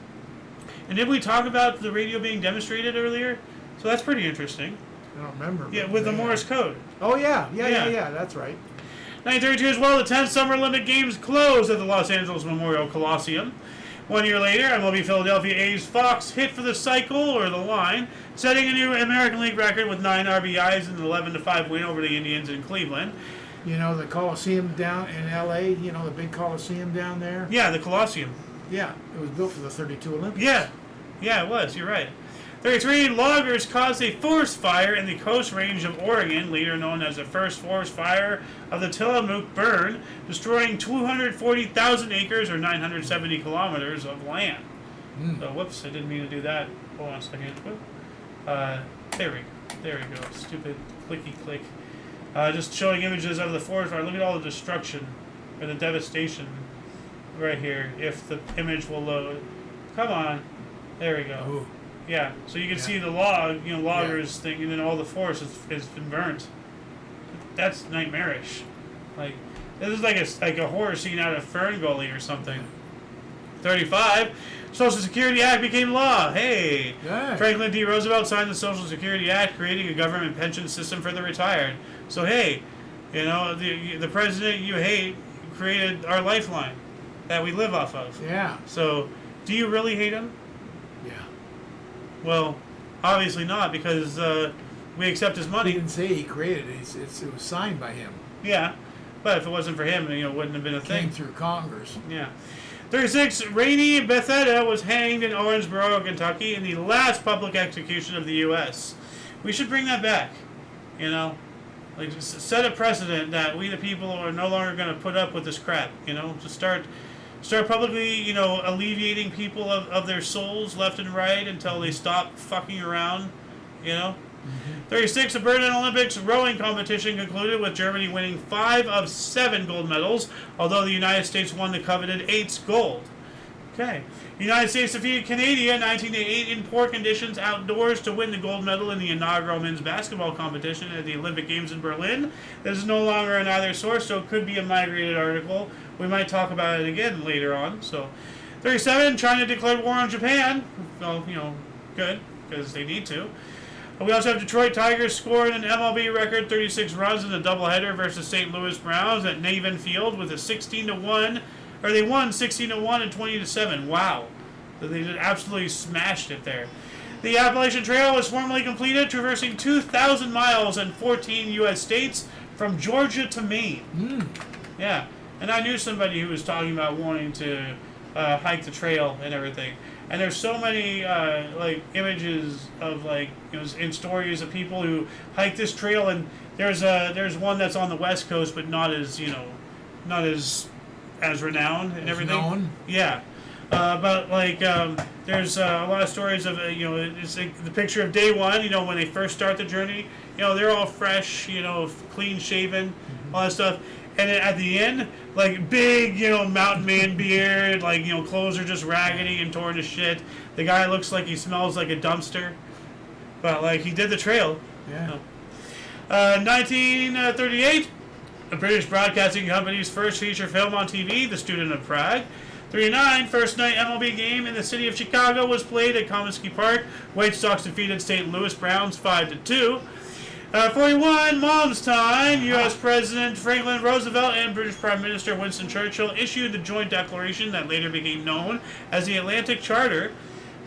And did we talk about the radio being demonstrated earlier? So that's pretty interesting. I don't remember. Yeah, with the Morse code. Oh, yeah, that's right. 1932 as well, the 10th Summer Olympic Games closed at the Los Angeles Memorial Coliseum. 1 year later, MLB Philadelphia A's Fox hit for the cycle, or the line, setting a new American League record with 9 RBIs and an 11-5 win over the Indians in Cleveland. You know, the Coliseum down in L.A., you know, the big Coliseum down there? Yeah, the Coliseum. Yeah, it was built for the 32 Olympics. Yeah, it was. You're right. 33, loggers caused a forest fire in the Coast Range of Oregon, later known as the first forest fire of the Tillamook Burn, destroying 240,000 acres or 970 kilometers of land. So, whoops, I didn't mean to do that. Hold on a second. There we go. Stupid clicky click. Just showing images of the forest fire. Look at all the destruction or the devastation right here. If the image will load. Come on. There we go. Ooh. Yeah, so you can see the loggers thing, and then all the forest has been burnt. That's nightmarish. Like, this is like a horror scene out of Fern Gully or something. 35. Social Security Act became law. Hey. Yeah. Franklin D. Roosevelt signed the Social Security Act, creating a government pension system for the retired. So, hey, you know, the president you hate created our lifeline that we live off of. Yeah. So, do you really hate him? Yeah. Well, obviously not, because we accept his He money. didn't say he created it. It was signed by him. Yeah, but if it wasn't for him, you know, it wouldn't have been a thing. Came through Congress. Yeah. 36. Rainey Bethesda was hanged in Owensboro, Kentucky, in the last public execution of the U.S. We should bring that back. You know, like just set a precedent that we the people are no longer going to put up with this crap. You know, just start publicly, you know, alleviating people of their souls left and right until they stop fucking around. You know. 36. The Berlin Olympics rowing competition concluded with Germany winning 5 of 7 gold medals, although the United States won the coveted 8th gold. Okay. United States defeated Canada in 1988 in poor conditions outdoors to win the gold medal in the inaugural men's basketball competition at the Olympic Games in Berlin. This is no longer an either source, so it could be a migrated article. We might talk about it again later on. So, 37. China declared war on Japan. Well, you know, good, because they need to. We also have Detroit Tigers scoring an MLB record 36 runs in a doubleheader versus St. Louis Browns at Navin Field with a 16-1, or they won 16-1 and 20-7. Wow. So they just absolutely smashed it there. The Appalachian Trail was formally completed, traversing 2,000 miles and 14 U.S. states from Georgia to Maine. Yeah. And I knew somebody who was talking about wanting to hike the trail and everything. And there's so many like images of like, you know, in stories of people who hike this trail, and there's one that's on the West Coast, but not as, you know, not as renowned and everything. Known. Yeah, but like there's a lot of stories of you know, it's like the picture of day one. You know, when they first start the journey, you know, they're all fresh, you know, clean shaven, all that stuff. And then at the end, like big, you know, mountain man beard, like, you know, clothes are just raggedy and torn to shit. The guy looks like he smells like a dumpster, but like he did the trail. Yeah. 1938, the British Broadcasting Company's first feature film on TV, The Student of Prague. 39, first night MLB game in the city of Chicago was played at Comiskey Park. White Sox defeated St. Louis Browns 5-2. 41, Mom's Time. U.S. President Franklin Roosevelt and British Prime Minister Winston Churchill issued the joint declaration that later became known as the Atlantic Charter.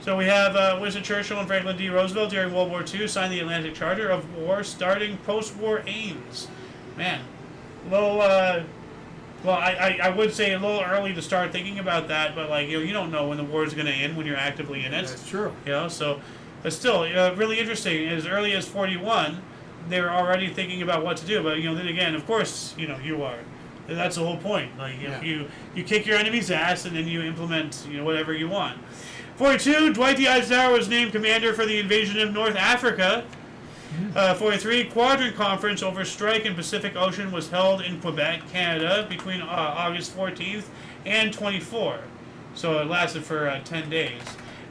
So we have Winston Churchill and Franklin D. Roosevelt during World War II signed the Atlantic Charter of War starting post-war aims. Man, a little, well, I would say a little early to start thinking about that, but like, you don't know when the war is going to end when you're actively in it. That's true. You know, so, but still, really interesting. As early as 41, they were already thinking about what to do. But, you know, then again, of course, you know, you are. That's the whole point. Like, you kick your enemy's ass and then you implement, you know, whatever you want. 42, Dwight D. Eisenhower was named commander for the invasion of North Africa. 43, Quadrant Conference over strike in Pacific Ocean was held in Quebec, Canada, between August 14th and 24. So it lasted for 10 days.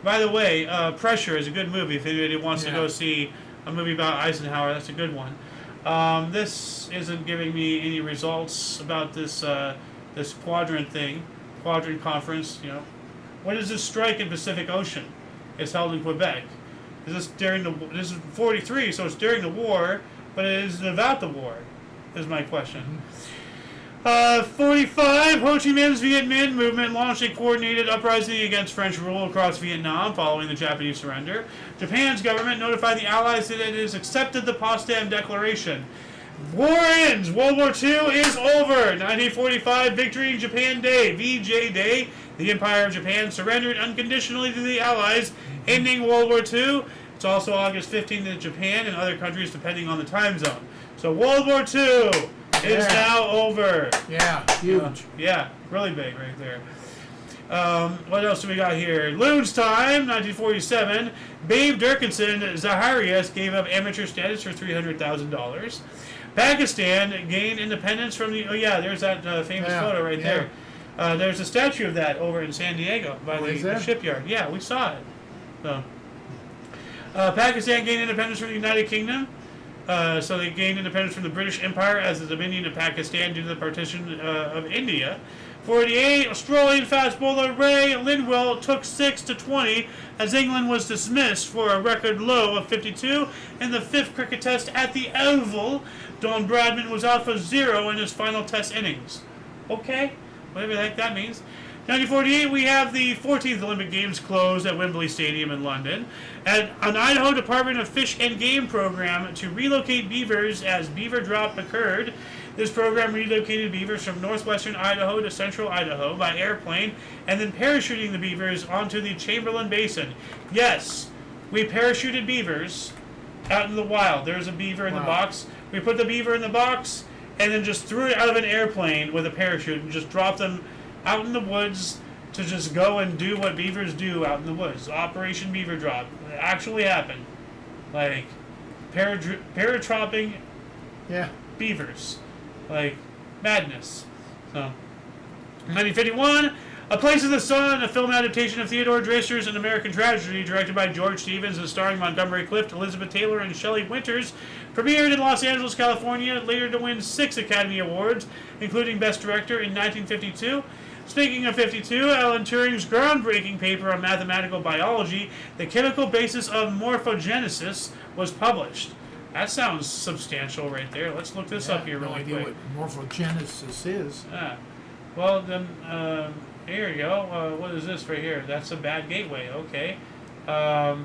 By the way, Pressure is a good movie. If anybody wants to go see a movie about Eisenhower, that's a good one. This isn't giving me any results about this this quadrant thing, Quadrant Conference. You know, when is this strike in Pacific Ocean? It's held in Quebec. Is this during the? This is 43, so it's during the war, but it isn't about the war. Is my question. 45, Ho Chi Minh's Viet Minh movement launched a coordinated uprising against French rule across Vietnam following the Japanese surrender. Japan's government notified the Allies that it has accepted the Potsdam Declaration. War ends. World War II is over. 1945, Victory in Japan Day, VJ Day. The Empire of Japan surrendered unconditionally to the Allies, ending World War II. It's also August 15th in Japan and other countries depending on the time zone. So World War II is now over. Yeah, huge. Yeah, really big right there. What else do we got here? Loon's Time, 1947. Babe Durkinson Zaharias gave up amateur status for $300,000. Pakistan gained independence from the... Oh, yeah, there's that famous photo right there. There's a statue of that over in San Diego by the shipyard. Yeah, we saw it. So, Pakistan gained independence from the United Kingdom. So they gained independence from the British Empire as the Dominion of Pakistan due to the partition of India. 48, Australian fast bowler Ray Lindwell took 6 to 20 as England was dismissed for a record low of 52 in the 5th cricket test at the Oval. Don Bradman was out for 0 in his final test innings. Okay, whatever the heck that means. 1948, we have the 14th Olympic Games closed at Wembley Stadium in London. An Idaho Department of Fish and Game program to relocate beavers as beaver drop occurred. This program relocated beavers from northwestern Idaho to central Idaho by airplane and then parachuting the beavers onto the Chamberlain Basin. Yes, we parachuted beavers out in the wild. There's a beaver in the box. We put the beaver in the box and then just threw it out of an airplane with a parachute and just dropped them out in the woods to just go and do what beavers do out in the woods. Operation Beaver Drop. It actually happened. Like, paratropping beavers. Like, madness. So, 1951, A Place in the Sun, a film adaptation of Theodore Dreiser's An American Tragedy, directed by George Stevens and starring Montgomery Clift, Elizabeth Taylor, and Shelley Winters, premiered in Los Angeles, California, later to win 6 Academy Awards, including Best Director in 1952. Speaking of 52, Alan Turing's groundbreaking paper on mathematical biology, The Chemical Basis of Morphogenesis, was published. That sounds substantial right there. Let's look this up here really quick. What morphogenesis is. Well, then, here you go. What is this right here? That's a bad gateway. Okay. All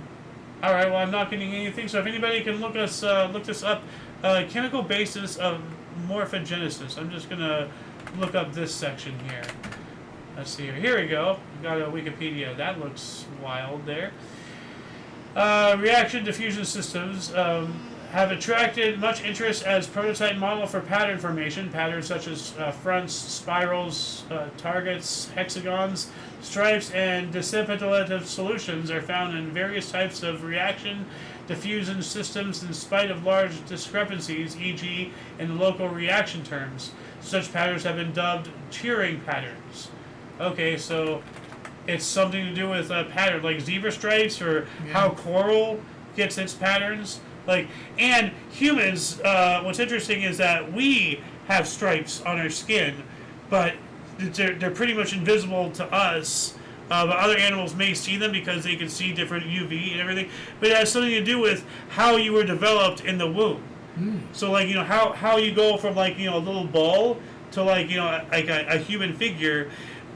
right. Well, I'm not getting anything. So if anybody can look this up, chemical basis of morphogenesis. I'm just gonna look up this section here. Let's see here. Here we go. We got a Wikipedia. That looks wild there. Reaction diffusion systems have attracted much interest as prototype model for pattern formation. Patterns such as fronts, spirals, targets, hexagons, stripes, and dissipative solutions are found in various types of reaction diffusion systems in spite of large discrepancies, e.g. in local reaction terms. Such patterns have been dubbed Turing patterns. Okay, so it's something to do with a pattern, like zebra stripes or how coral gets its patterns. Like, and humans, what's interesting is that we have stripes on our skin, but they're pretty much invisible to us. But other animals may see them because they can see different UV and everything. But it has something to do with how you were developed in the womb. So, like, you know, how you go from, like, you know, a little ball to, like, you know, like a human figure.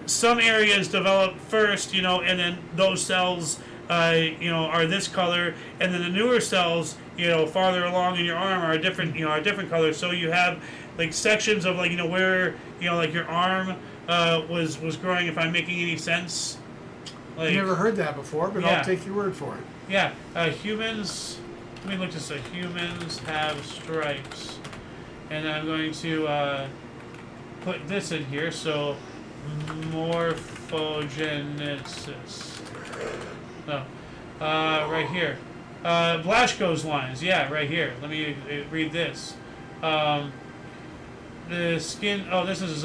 Some areas develop first, you know, and then those cells, you know, are this color, and then the newer cells, you know, farther along in your arm are a different, you know, are different color. So you have like sections of, like, you know, where, you know, like your arm was growing. If I'm making any sense. Like, Never heard that before, but I'll take your word for it. Yeah, humans. Let me look this up. Humans have stripes, and I'm going to put this in here. So morphogenesis. No, right here. Blaschko's lines. Yeah, right here. Let me read this. The skin. Oh, this is.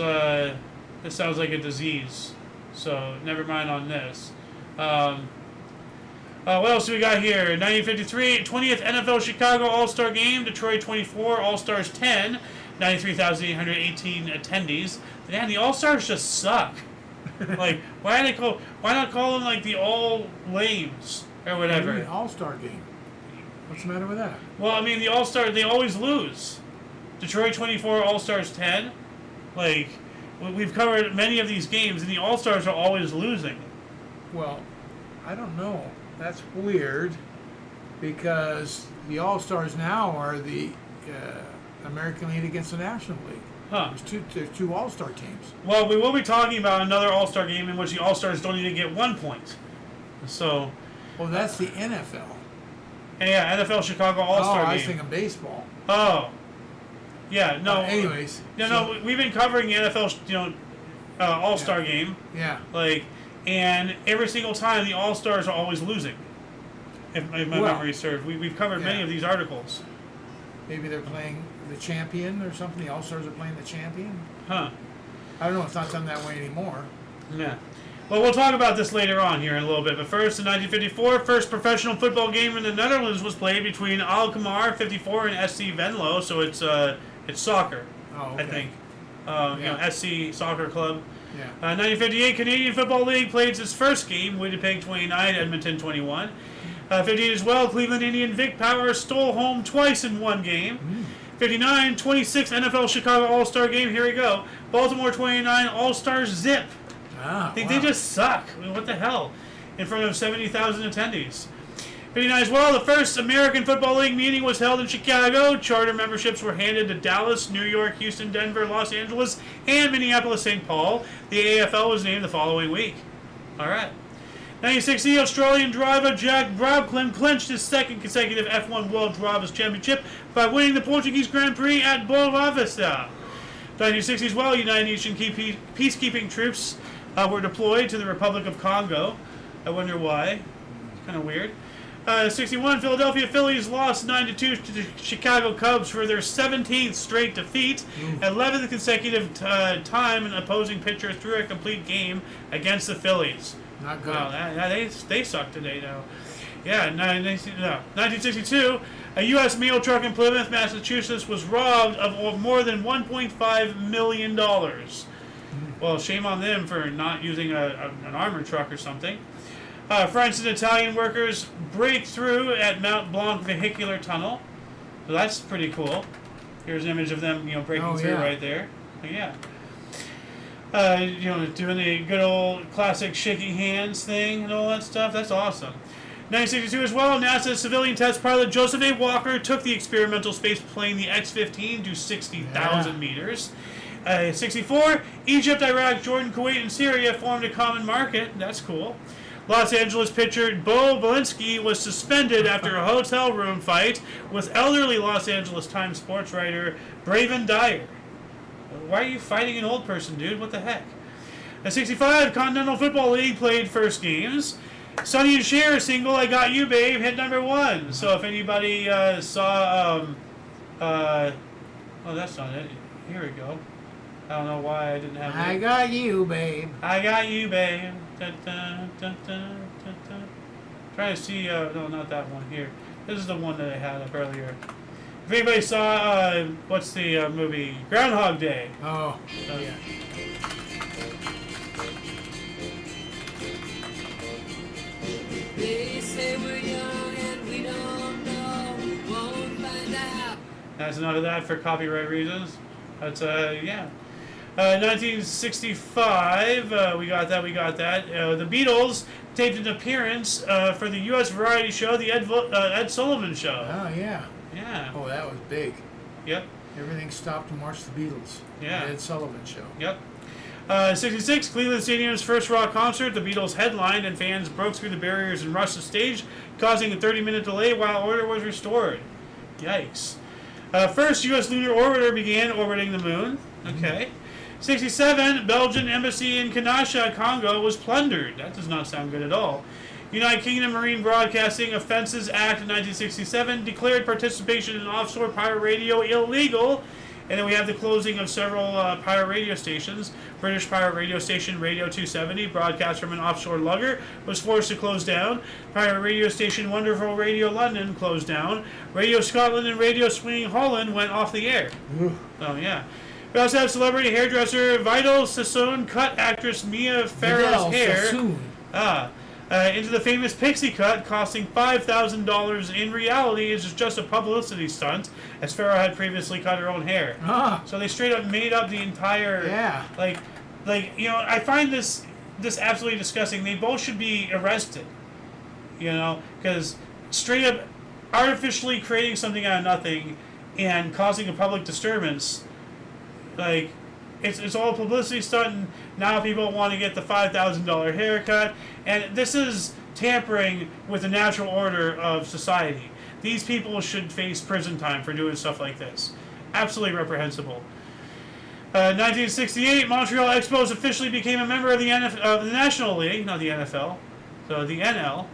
This sounds like a disease. So never mind on this. What else do we got here? 1953, 20th NFL Chicago All-Star Game, Detroit 24, All-Stars 10, 93,818 attendees. Man, the All-Stars just suck. Like, why not call them like the All-Lames or whatever? The All-Star Game. What's the matter with that? Well, I mean, the All-Star, they always lose. Detroit 24, All-Stars 10. Like, we've covered many of these games, and the All-Stars are always losing. Well, I don't know. That's weird, because the All-Stars now are the American League against the National League. Huh. There's two All-Star teams. Well, we will be talking about another All-Star game in which the All-Stars don't even get 1 point. So... Well, that's the NFL. Yeah, NFL Chicago All-Star game. I was thinking baseball. Oh. Yeah, no. Anyways. No, we've been covering the NFL, you know, All-Star game. Yeah. Like, and every single time the All-Stars are always losing. If my memory serves. We've covered many of these articles. Maybe they're playing the champion or something. The All-Stars are playing the champion. Huh. I don't know. It's not done that way anymore. Yeah. Well, we'll talk about this later on here in a little bit. But first, in 1954, first professional football game in the Netherlands was played between Alkmaar 54 and SC Venlo. So it's soccer, Oh, okay. I think. SC Soccer Club. Yeah. 1958, Canadian Football League played its first game, Winnipeg 29, Edmonton 21. 58 as well, Cleveland Indian Vic Power stole home twice in one game. 59, 26 NFL Chicago All-Star game, here we go. Baltimore 29, All-Star Zip. I think they just suck. I mean, what the hell? In front of 70,000 attendees. 59 as well, the first American Football League meeting was held in Chicago. Charter memberships were handed to Dallas, New York, Houston, Denver, Los Angeles, and Minneapolis-St. Paul. The AFL was named the following week. All right. 1960, Australian driver Jack Brabham clinched his second consecutive F1 World Drivers' Championship by winning the Portuguese Grand Prix at Boa Vista. 1960 as well, United Nations peacekeeping troops were deployed to the Republic of Congo. I wonder why. It's kind of weird. 61, Philadelphia Phillies lost 9-2 to the Chicago Cubs for their 17th straight defeat, 11th consecutive time an opposing pitcher threw a complete game against the Phillies. Not good. Wow, they suck today now. Yeah, 1962, a U.S. mail truck in Plymouth, Massachusetts was robbed of more than $1.5 million. Well, shame on them for not using an armored truck or something. French and Italian workers break through at Mount Blanc vehicular tunnel. So that's pretty cool. Here's an image of them, breaking through right there. So, yeah. Doing the good old classic shaking hands thing and all that stuff. That's awesome. 1962 as well, NASA's civilian test pilot Joseph A. Walker took the experimental space plane, the X-15, to 60,000 meters. 64, Egypt, Iraq, Jordan, Kuwait, and Syria formed a common market. That's cool. Los Angeles pitcher Bo Belinsky was suspended after a hotel room fight with elderly Los Angeles Times sports writer Braven Dyer. Why are you fighting an old person, dude? What the heck? At 65, Continental Football League played first games. Sonny and Cher single "I Got You, Babe" hit #1. So if anybody saw, oh, that's not it. Here we go. I don't know why I didn't have. I got you, babe. I got you, babe. Dun, dun, dun, dun, dun, dun. Trying to see. No, not that one. Here. This is the one that I had up earlier. If anybody saw, what's the movie? Groundhog Day. Oh, yeah. They say we're young and we don't know. Won't find out. That's none of that for copyright reasons. That's, yeah. 1965, we got that. The Beatles taped an appearance for the U.S. variety show, the Ed Sullivan Show. Oh, yeah. Yeah. Oh, that was big. Yep. Everything stopped to watch the Beatles. Yeah. The Ed Sullivan Show. Yep. 66, Cleveland Stadium's first rock concert. The Beatles headlined, and fans broke through the barriers and rushed the stage, causing a 30-minute delay while order was restored. Yikes. First, U.S. lunar orbiter began orbiting the moon. Okay. 67, Belgian embassy in Kinshasa, Congo, was plundered. That does not sound good at all. United Kingdom Marine Broadcasting Offences Act of 1967 declared participation in offshore pirate radio illegal. And then we have the closing of several pirate radio stations. British pirate radio station Radio 270, broadcast from an offshore lugger, was forced to close down. Pirate radio station Wonderful Radio London closed down. Radio Scotland and Radio Swinging Holland went off the air. Oh, yeah. We also have celebrity hairdresser Vidal Sassoon cut actress Mia Farrow's hair into the famous pixie cut, costing $5,000. In reality, it's just a publicity stunt, as Farrow had previously cut her own hair. So they straight up made up the entire. Yeah. I find this absolutely disgusting. They both should be arrested. Because straight up artificially creating something out of nothing and causing a public disturbance. It's all a publicity stunt, and now people want to get the $5,000 haircut, and this is tampering with the natural order of society. These people should face prison time for doing stuff like this. Absolutely reprehensible. 1968, Montreal Expos officially became a member of the National League, not the NFL, so the NL.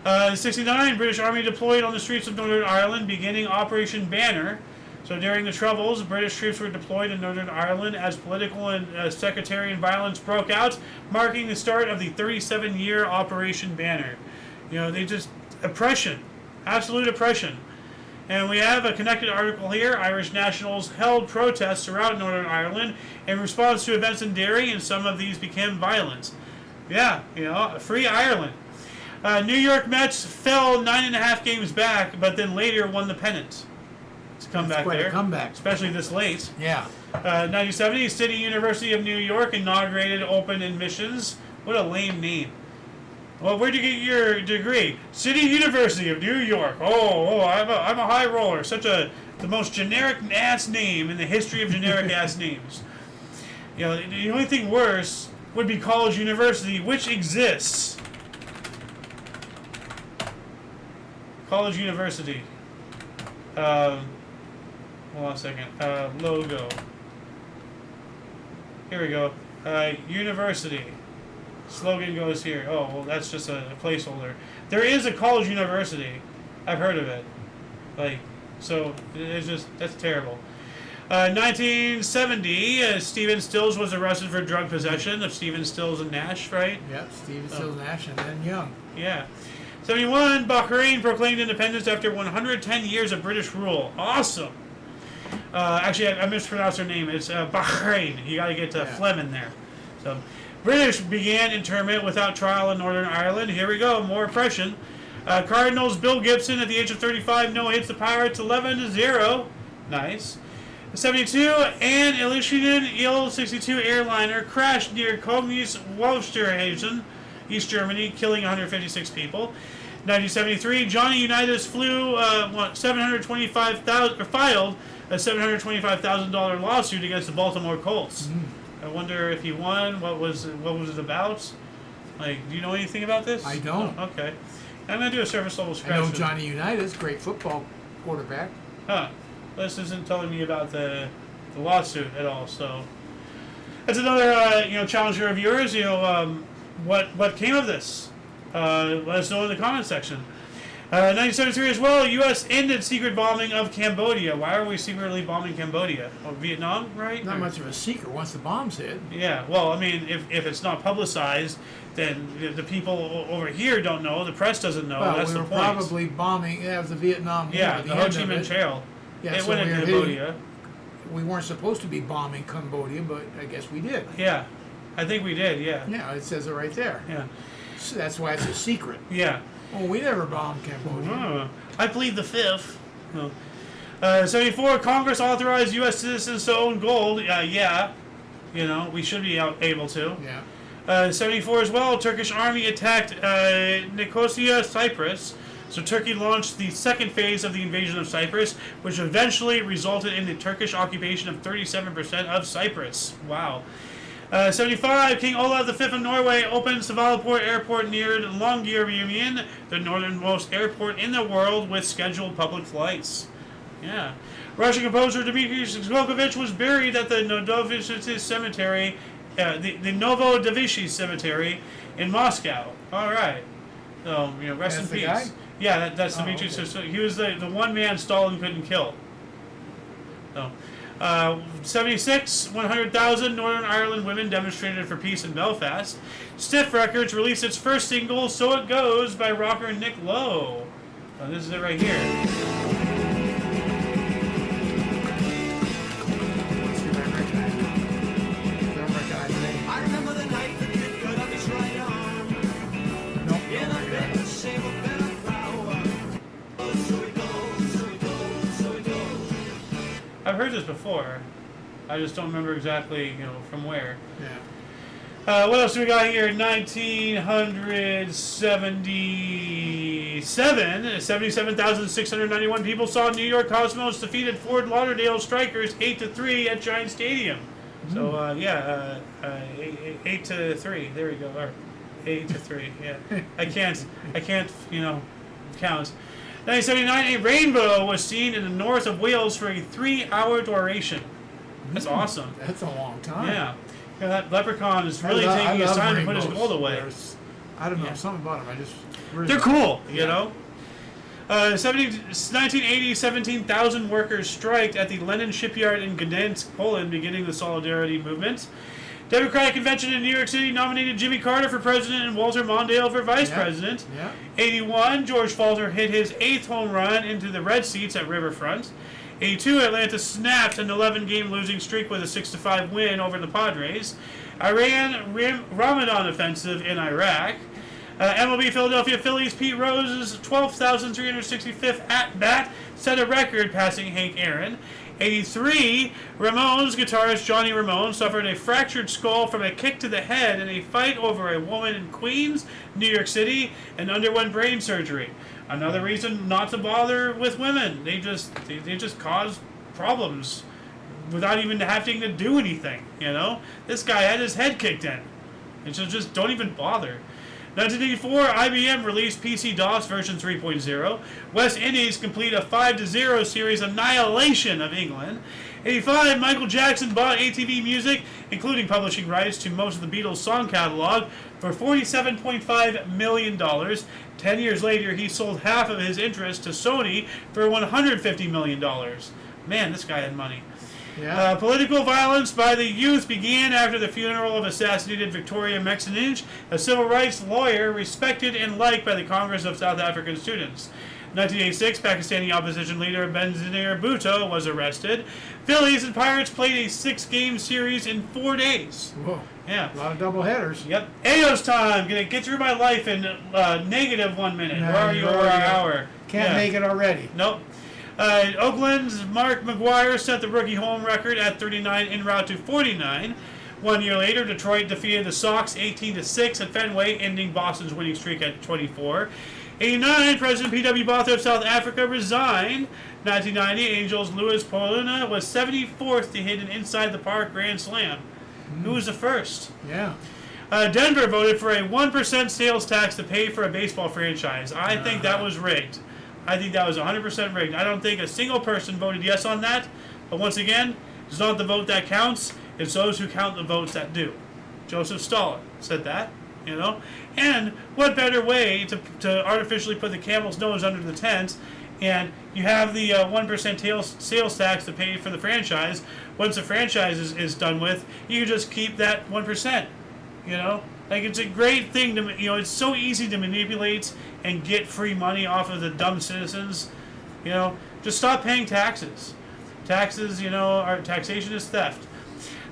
Yeah. 69, British Army deployed on the streets of Northern Ireland, beginning Operation Banner. So during the Troubles, British troops were deployed in Northern Ireland as political and sectarian violence broke out, marking the start of the 37-year Operation Banner. You know, they just oppression, absolute oppression. And we have a connected article here. Irish nationals held protests throughout Northern Ireland in response to events in Derry, and some of these became violent. Yeah, you know, free Ireland. New York Mets fell 9.5 games back, but then later won the pennant. It's a comeback quite there. a comeback. Especially this late. Yeah. 1970, City University of New York inaugurated open admissions. What a lame name. Well, where'd you get your degree? City University of New York. I'm a high roller. The most generic ass name in the history of generic ass names. You know, the only thing worse would be College University, which exists. College University. Hold on a second. Logo. Here we go. University. Slogan goes here. Oh, well, that's just a placeholder. There is a college university. I've heard of it. So it's just, that's terrible. 1970, Stephen Stills was arrested for drug possession of Stephen Stills and Nash, right? Yep, Stephen Stills Nash and then Young. Yeah. 71, Bahrain proclaimed independence after 110 years of British rule. Awesome. Actually, I mispronounced her name. It's Bahrain. You got to get phlegm in there. So, British began internment without trial in Northern Ireland. Here we go, more oppression. Cardinals Bill Gibson at the age of 35 no-hits the Pirates 11-0. Nice. 72, an Elysian Il-62 airliner crashed near Kobnis, Wolfsterhaven, East Germany, killing 156 people. 1973, Johnny Unitas filed a $725,000 lawsuit against the Baltimore Colts. I wonder if he won. What was it about? Do you know anything about this? I don't. Oh, okay. I'm gonna do a surface level I scratch. know Johnny Unitas, great football quarterback. Huh. This isn't telling me about the lawsuit at all. So that's another challenger of yours. What came of this? Let us know in the comment section. 1973 as well, U.S. ended secret bombing of Cambodia. Why are we secretly bombing Cambodia? Vietnam, right? Not much of a secret once the bombs hit. Yeah, well, I mean, if it's not publicized, then the people over here don't know, the press doesn't know, Well, that's we the were point. probably bombing, it was the Vietnam War. Yeah, at the Ho end Chi of Minh it. Trail. Yeah, It so went we into were Cambodia. We weren't supposed to be bombing Cambodia, but I guess we did. Yeah, I think we did, yeah. Yeah, it says it right there. Yeah. So that's why it's a secret. Yeah. Well, we never bombed Cambodia. I plead the fifth. No. 74, Congress authorized U.S. citizens to own gold. We should be able to. Yeah. 74 as well, Turkish army attacked Nicosia, Cyprus. So Turkey launched the second phase of the invasion of Cyprus, which eventually resulted in the Turkish occupation of 37% of Cyprus. Wow. 75, King Olav V of Norway opened Svalbard Airport near Longyearbyen, the northernmost airport in the world with scheduled public flights. Yeah. Russian composer Dmitry Shostakovich was buried at the Novodevichy Cemetery, the Novodevichy Cemetery in Moscow. All right. So, rest in That's the peace. guy? Yeah, that's Dmitry okay. Shostakovich. He was the one man Stalin couldn't kill. So. 76, 100,000 Northern Ireland women demonstrated for peace in Belfast. Stiff Records released its first single, So It Goes, by rocker Nick Lowe. This is it right here. Let's see if I recognize it. I don't recognize the name. I remember the night that Dick cut off his right arm. Nope. In a bed to save a bit of flour. So it goes, so it goes, so it goes. I've heard this before. I just don't remember exactly, from where. Yeah. What else do we got here? 1977, 77,691 people saw New York Cosmos defeated Fort Lauderdale Strikers 8-3 at Giant Stadium. So 8-3. There we go. Or 8-3. Yeah. I can't. Count. 1979, a rainbow was seen in the north of Wales for a 3-hour duration. That's awesome. That's a long time. Yeah. That leprechaun is really taking his time to put his gold away. I don't know, something about them. They're cool, you know. 1980, 17,000 workers striked at the Lenin shipyard in Gdansk, Poland, beginning the Solidarity movement. Democratic Convention in New York City nominated Jimmy Carter for president and Walter Mondale for vice president. Yeah. 81, George Falter hit his 8th home run into the red seats at Riverfront. 82, Atlanta snapped an 11-game losing streak with a 6-5 win over the Padres. Iran Ramadan offensive in Iraq. MLB Philadelphia Phillies Pete Rose's 12,365th at-bat set a record, passing Hank Aaron. 83, Ramones guitarist Johnny Ramone suffered a fractured skull from a kick to the head in a fight over a woman in Queens, New York City, and underwent brain surgery. Another reason not to bother with women. They just cause problems without even having to do anything, you know? This guy had his head kicked in. And so just don't even bother. 1984, IBM released PC-DOS version 3.0. West Indies complete a 5-0 series annihilation of England. 85, Michael Jackson bought ATV Music, including publishing rights to most of the Beatles' song catalog, for $47.5 million. 10 years later, he sold half of his interest to Sony for $150 million. Man, this guy had money. Yeah. Political violence by the youth began after the funeral of assassinated Victoria Mexinich, a civil rights lawyer respected and liked by the Congress of South African Students. 1986, Pakistani opposition leader Benazir Bhutto was arrested. Phillies and Pirates played a 6-game series in 4 days. Whoa. Yeah. A lot of double headers. Yep. Ayo's time. Gonna get through my life in negative 1 minute. No, Where are you you're over an already- hour? Can't make it already. Nope. Oakland's Mark McGuire set the rookie home record at 39 en route to 49. 1 year later, Detroit defeated the Sox 18-6 at Fenway, ending Boston's winning streak at 24. 89, President P.W. Botha of South Africa resigned. 1990, Angels' Louis Paulina was 74th to hit an inside-the-park grand slam. Who was the first? Yeah. Denver voted for a 1% sales tax to pay for a baseball franchise. I think that was rigged. I think that was 100% rigged. I don't think a single person voted yes on that. But once again, it's not the vote that counts. It's those who count the votes that do. Joseph Stalin said that, you know. And what better way to artificially put the camel's nose under the tent? And you have the 1% sales tax to pay for the franchise. Once the franchise is done with, you can just keep that 1%, you know. Like, it's a great thing to, you know, it's so easy to manipulate and get free money off of the dumb citizens. You know, just stop paying taxes. Taxes, you know, taxation is theft.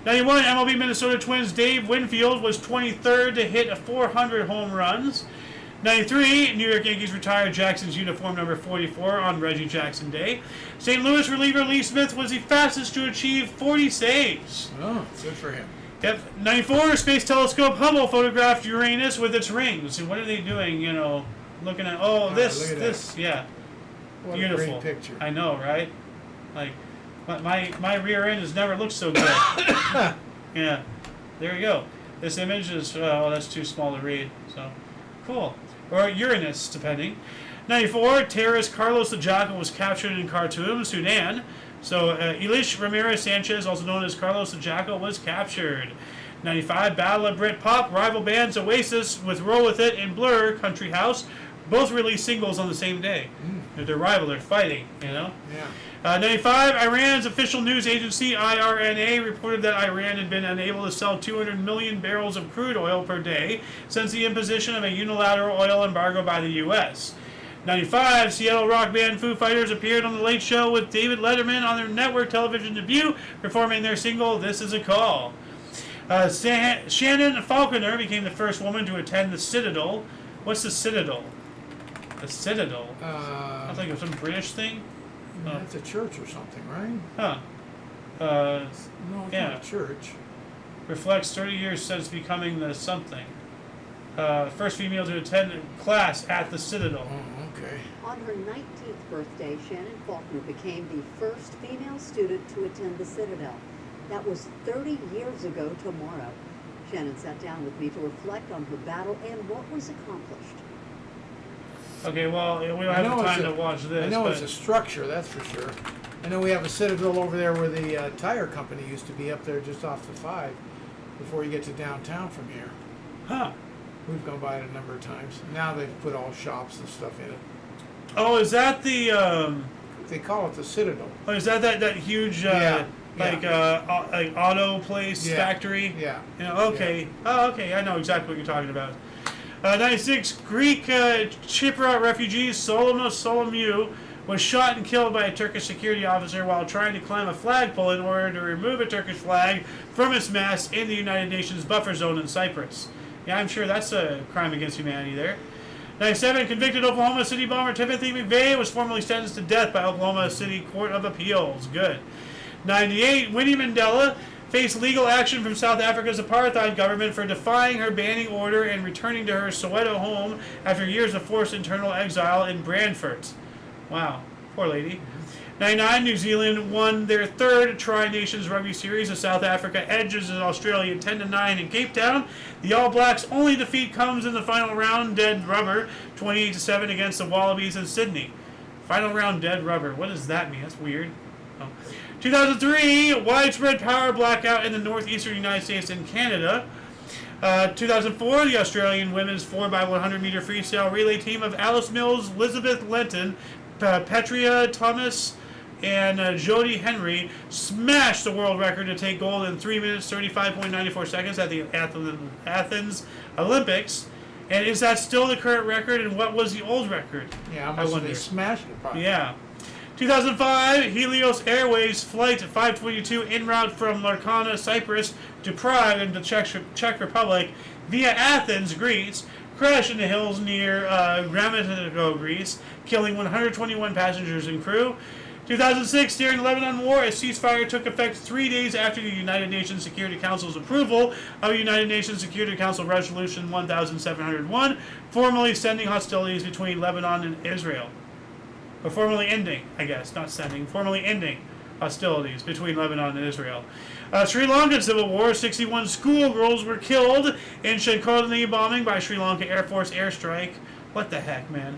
91, MLB Minnesota Twins Dave Winfield was 23rd to hit 400 home runs. 93, New York Yankees retired Jackson's uniform number 44 on Reggie Jackson Day. St. Louis reliever Lee Smith was the fastest to achieve 40 saves. Oh, good for him. Yep. 94, Space Telescope Hubble photographed Uranus with its rings. And what are they doing, you know, looking at, look at this, yeah. What Beautiful. a great picture. I know, right? Like, my rear end has never looked so good. Yeah. There you go. This image is, that's too small to read. So, cool. Or Uranus, depending. 94, terrorist Carlos the Jackal was captured in Khartoum, Sudan. So, Elish Ramirez Sanchez, also known as Carlos the Jackal, was captured. 95, Battle of Britpop, rival bands Oasis with Roll With It and Blur, Country House, both released singles on the same day. They're rival, they're fighting, you know? Yeah. 95, Iran's official news agency, IRNA, reported that Iran had been unable to sell 200 million barrels of crude oil per day since the imposition of a unilateral oil embargo by the U.S. 95, Seattle rock band Foo Fighters appeared on The Late Show with David Letterman on their network television debut, performing their single, This Is a Call. Shannon Falconer became the first woman to attend the Citadel. What's the Citadel? The Citadel? Sounds like some British thing? That's a church or something, right? Huh. No, it's Yeah. not a church. Reflects 30 years since becoming the something. First female to attend class at the Citadel. Oh, okay. On her 19th birthday, Shannon Faulkner became the first female student to attend the Citadel. That was 30 years ago tomorrow. Shannon sat down with me to reflect on her battle and what was accomplished. Okay, well, we don't have the time to watch this. I know but it's a structure, that's for sure. I know we have a Citadel over there where the tire company used to be up there just off the 5 before you get to downtown from here. Huh. We've gone by it a number of times. Now they've put all shops and stuff in it. Oh, is that the? They call it the Citadel. Oh, is that huge Yeah, like like auto place Yeah, factory? yeah, You know, okay. Oh, okay. I know exactly what you're talking about. 96 Greek Cypriot refugees Solomos Solomou was shot and killed by a Turkish security officer while trying to climb a flagpole in order to remove a Turkish flag from its mast in the United Nations buffer zone in Cyprus. Yeah, I'm sure that's a crime against humanity there. 97 convicted Oklahoma City bomber Timothy McVeigh was formally sentenced to death by Oklahoma City Court of Appeals. Good. 98 Winnie Mandela faced legal action from South Africa's apartheid government for defying her banning order and returning to her Soweto home after years of forced internal exile in Brandfort. Wow, poor lady. 99 New Zealand won their third Tri-Nations Rugby Series as South Africa edges Australia 10-9 in Cape Town. The All Blacks' only defeat comes in the final round, dead rubber, 28-7 against the Wallabies in Sydney. Final round, dead rubber. What does that mean? That's weird. Oh. 2003, widespread power blackout in the northeastern United States and Canada. 2004, the Australian women's 4x100 meter freestyle relay team of Alice Mills, Elizabeth Lenton, Petria Thomas, and Jodie Henry smashed the world record to take gold in 3 minutes 35.94 seconds at the Athens Olympics. And is that still the current record? And what was the old record? Yeah, I wonder. they smashed it. Probably. Yeah. 2005, Helios Airways Flight 522 en route from Larkana, Cyprus to Prague in the Czech Republic via Athens, Greece, crashed in the hills near Grammatiko, Greece, killing 121 passengers and crew. 2006, during the Lebanon War, a ceasefire took effect 3 days after the United Nations Security Council's approval of United Nations Security Council Resolution 1701, formally sending hostilities between Lebanon and Israel. Or formally ending, I guess, not sending, formally ending hostilities between Lebanon and Israel. Sri Lankan Civil War, 61 schoolgirls were killed in Shankolini bombing by Sri Lanka Air Force airstrike. What the heck, man?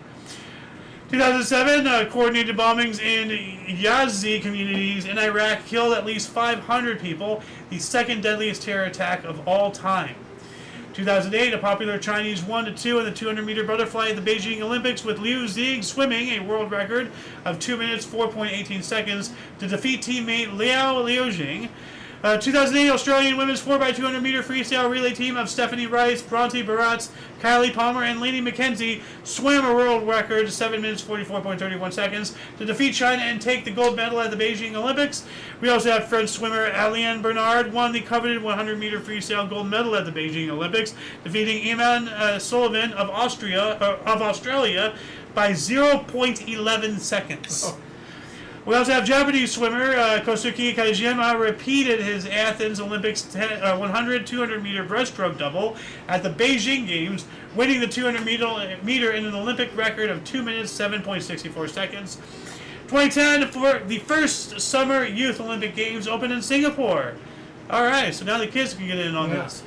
2007, coordinated bombings in Yazdi communities in Iraq killed at least 500 people, the second deadliest terror attack of all time. 2008, a popular Chinese 1-2 in the 200-meter butterfly at the Beijing Olympics with Liu Zhig swimming a world record of 2 minutes 4.18 seconds to defeat teammate Liao Liujing. 2008 Australian women's 4x200 meter freestyle relay team of Stephanie Rice, Bronte Baratz, Kylie Palmer, and Lainey McKenzie swam a world record 7 minutes 44.31 seconds to defeat China and take the gold medal at the Beijing Olympics. We also have French swimmer Aliane Bernard won the coveted 100 meter freestyle gold medal at the Beijing Olympics, defeating Iman Sullivan of Australia by 0.11 seconds. Oh. We also have Japanese swimmer Kosuke Kajima repeated his Athens Olympics 100, 200 meter breaststroke double at the Beijing Games, winning the 200 meter in an Olympic record of 2 minutes 7.64 seconds. 2010, for the first Summer Youth Olympic Games opened in Singapore. All right, so now the kids can get in on this.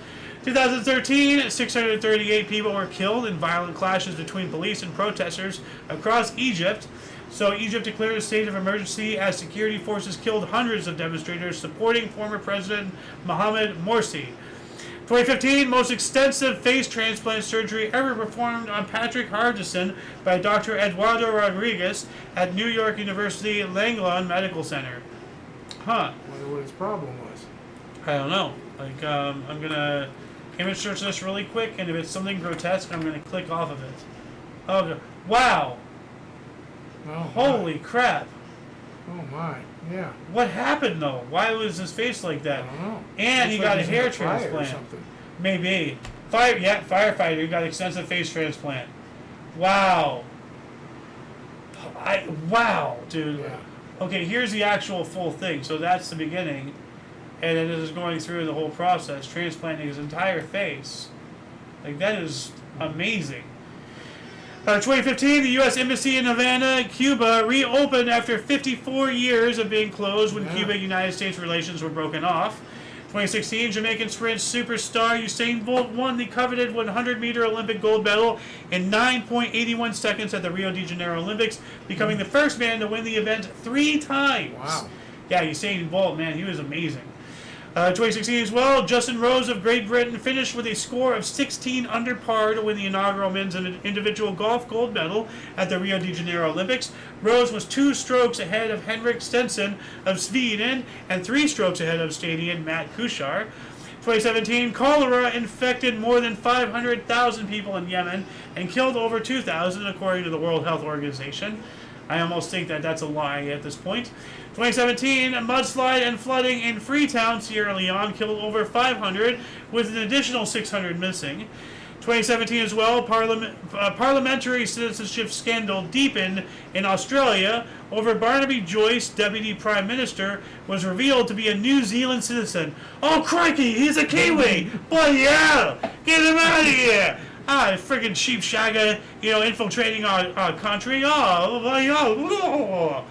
2013, 638 people were killed in violent clashes between police and protesters across Egypt. So Egypt declared a state of emergency as security forces killed hundreds of demonstrators supporting former President Mohamed Morsi. 2015, most extensive face transplant surgery ever performed on Patrick Hardison by Dr. Eduardo Rodriguez at New York University Langone Medical Center. Huh. I wonder what his problem was. I don't know. Like, I'm gonna image search this really quick, and if it's something grotesque, I'm gonna click off of it. Oh, wow. Oh, Holy crap. Oh my, yeah. What happened though? Why was his face like that? I don't know. And he Looks got like a he's in hair fire or transplant. something. Maybe. Firefighter who got extensive face transplant. Wow. Wow, dude. Yeah. Okay, here's the actual full thing. So that's the beginning. And it is going through the whole process, transplanting his entire face. Like, that is amazing. 2015, the U.S. Embassy in Havana, Cuba, reopened after 54 years of being closed when Cuba-United States relations were broken off. 2016, Jamaican sprint superstar Usain Bolt won the coveted 100-meter Olympic gold medal in 9.81 seconds at the Rio de Janeiro Olympics, becoming the first man to win the event 3 times. Wow. Yeah, Usain Bolt, man, he was amazing. 2016 as well, Justin Rose of Great Britain finished with a score of 16 under par to win the inaugural men's and individual golf gold medal at the Rio de Janeiro Olympics. Rose was 2 strokes ahead of Henrik Stenson of Sweden and 3 strokes ahead of Stadian Matt Kuchar. 2017, cholera infected more than 500,000 people in Yemen and killed over 2,000 according to the World Health Organization. I almost think that that's a lie at this point. 2017, a mudslide and flooding in Freetown, Sierra Leone killed over 500 with an additional 600 missing. 2017 as well, parliamentary citizenship scandal deepened in Australia over Barnaby Joyce, Deputy Prime Minister, was revealed to be a New Zealand citizen. Oh crikey, he's a Kiwi! Bloody hell! Get him out of here! Friggin' sheep shagger, infiltrating our country. Oh, bloody hell!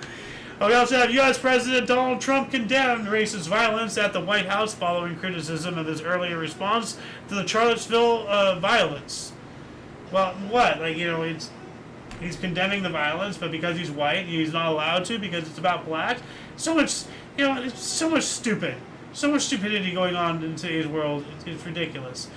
We also have U.S. President Donald Trump condemned racist violence at the White House following criticism of his earlier response to the Charlottesville violence. Well, what? He's condemning the violence, but because he's white, he's not allowed to because it's about blacks. So much, it's so much stupidity going on in today's world. It's ridiculous.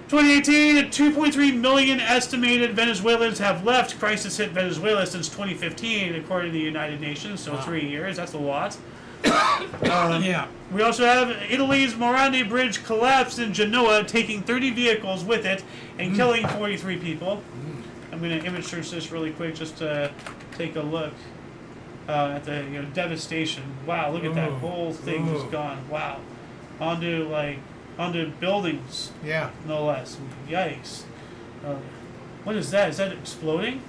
2018, 2.3 million estimated Venezuelans have left. Crisis hit Venezuela since 2015, according to the United Nations. So 3 years, that's a lot. Yeah. We also have Italy's Morandi Bridge collapsed in Genoa, taking 30 vehicles with it and killing 43 people. I'm going to image search this really quick just to take a look at the devastation. Wow, look at that whole thing just gone. Wow, onto buildings. Yeah. No less. Yikes. What is that? Is that exploding?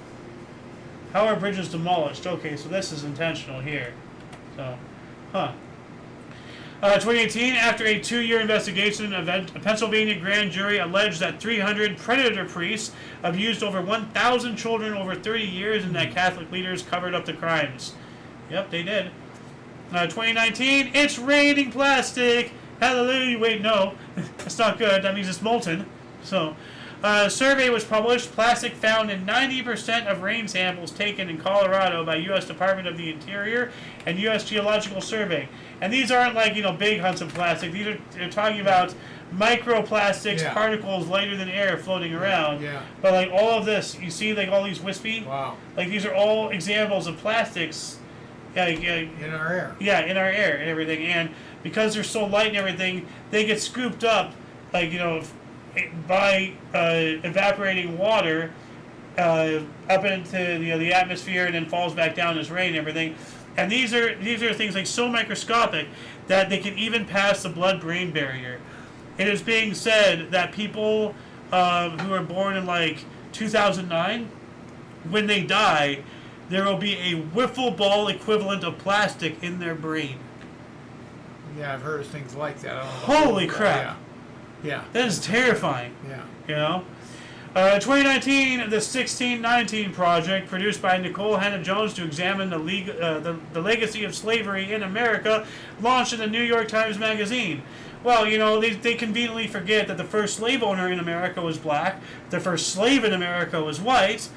How are bridges demolished? Okay, so this is intentional here. So, 2018, after a 2-year investigation, a Pennsylvania grand jury alleged that 300 predator priests abused over 1,000 children over 30 years and that Catholic leaders covered up the crimes. Yep, they did. 2019, it's raining plastic. Hallelujah. Wait, no. That's not good. That means it's molten. So, a survey was published. Plastic found in 90% of rain samples taken in Colorado by U.S. Department of the Interior and U.S. Geological Survey. And these aren't big hunts of plastic. They're talking about microplastics, particles lighter than air floating around. Yeah. But all of this, you see all these wispy? Wow. These are all examples of plastics. In our air. Yeah, in our air and everything. And because they're so light and everything, they get scooped up, by evaporating water up into the atmosphere and then falls back down as rain and everything. And these are things so microscopic that they can even pass the blood-brain barrier. It is being said that people who are born in 2009, when they die, there will be a wiffle ball equivalent of plastic in their brain. Yeah, I've heard of things like that. I don't know. Holy crap. Yeah. That is terrifying. Yeah. 2019, the 1619 Project, produced by Nicole Hannah-Jones to examine the legacy of slavery in America, launched in the New York Times Magazine. Well, they conveniently forget that the first slave owner in America was black, the first slave in America was white.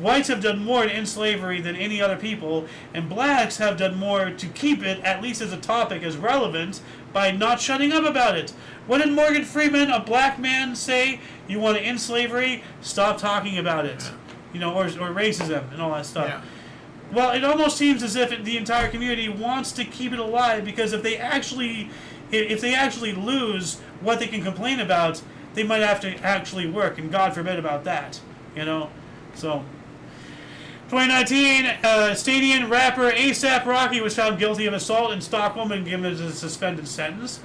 Whites have done more to end slavery than any other people, and blacks have done more to keep it, at least as a topic, as relevant by not shutting up about it. What did Morgan Freeman, a black man, say? You want to end slavery? Stop talking about it. Or racism and all that stuff. Yeah. Well, it almost seems as if the entire community wants to keep it alive because if they actually lose what they can complain about, they might have to actually work, and God forbid about that. So. 2019, Stadian rapper A$AP Rocky was found guilty of assault in Stockholm and given a suspended sentence.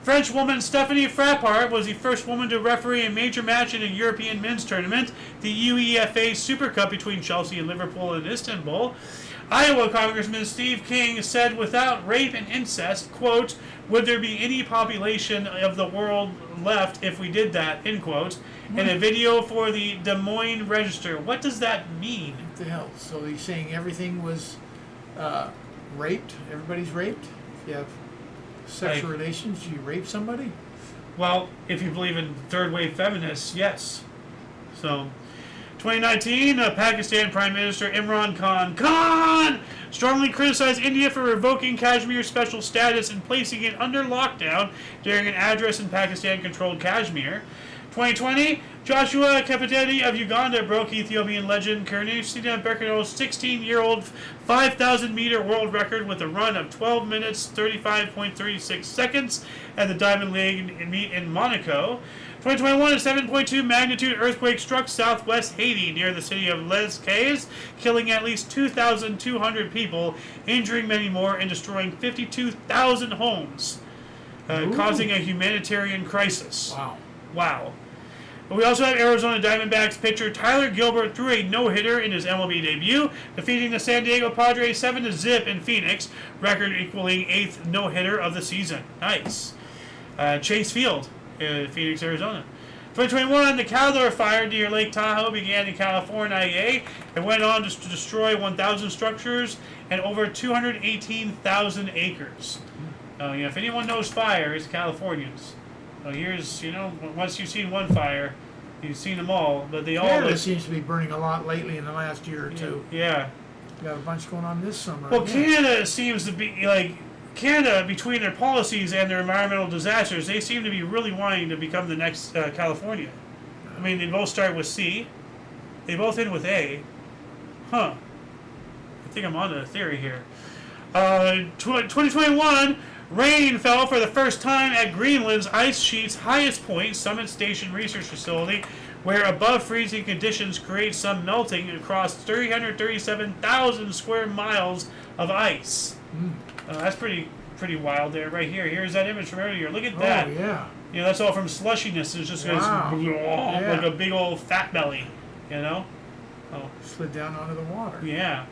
French woman Stephanie Frappart was the first woman to referee a major match in a European men's tournament, the UEFA Super Cup between Chelsea and Liverpool in Istanbul. Iowa Congressman Steve King said, without rape and incest, quote, would there be any population of the world left if we did that, end quote, in a video for the Des Moines Register. What does that mean? What the hell? So he's saying everything was raped? Everybody's raped? If you have sexual relations, you rape somebody? Well, if you believe in third-wave feminists, yes. So, 2019, Pakistan Prime Minister Imran Khan strongly criticized India for revoking Kashmir's special status and placing it under lockdown during an address in Pakistan-controlled Kashmir. 2020, Joshua Cheptegei of Uganda broke Ethiopian legend Kenenisa Bekir's 16-year-old 5,000-meter world record with a run of 12 minutes 35.36 seconds at the Diamond League meet in Monaco. 2021, a 7.2 magnitude earthquake struck southwest Haiti near the city of Les Cayes, killing at least 2,200 people, injuring many more, and destroying 52,000 homes, causing a humanitarian crisis. Wow. We also have Arizona Diamondbacks pitcher Tyler Gilbert threw a no-hitter in his MLB debut, defeating the San Diego Padres 7-0 in Phoenix, record equaling 8th no-hitter of the season. Nice. Chase Field, Phoenix, Arizona. 2021, the Caldor fire near Lake Tahoe began in California and went on to destroy 1,000 structures and over 218,000 acres. If anyone knows fire, it's Californians. Here's, once you've seen one fire, you've seen them all, but they all... Canada seems to be burning a lot lately in the last year or two. Yeah. Got a bunch going on this summer. Well, Canada seems to be, Canada, between their policies and their environmental disasters, they seem to be really wanting to become the next California. I mean, they both start with C. They both end with A. I think I'm on a theory here. 2021... Rain fell for the first time at Greenland's ice sheet's highest point, Summit Station Research Facility, where above freezing conditions create some melting across 337,000 square miles of ice. That's pretty wild there, right here. Here's that image from earlier. Look at that. Oh, yeah. That's all from slushiness. It just goes like a big old fat belly, Slid down onto the water. Yeah.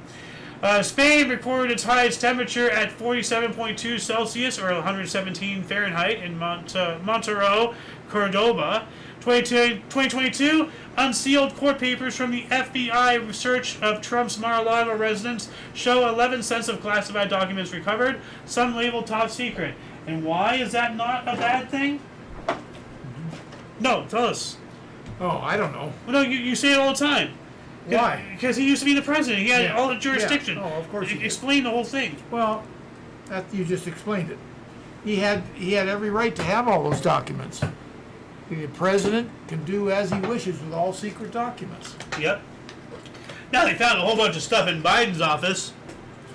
Spain recorded its highest temperature at 47.2 Celsius or 117 Fahrenheit in Monterrey, Cordoba. 2022, unsealed court papers from the FBI search of Trump's Mar-a-Lago residence show 11 sets of classified documents recovered, some labeled top secret. And why is that not a bad thing? No, tell us. Oh, I don't know. Well, no, you say it all the time. Why? Because he used to be the president. He had all the jurisdiction. Yeah. Oh, of course he did. Explain the whole thing. Well, you just explained it. He had every right to have all those documents. The president can do as he wishes with all secret documents. Yep. Now they found a whole bunch of stuff in Biden's office,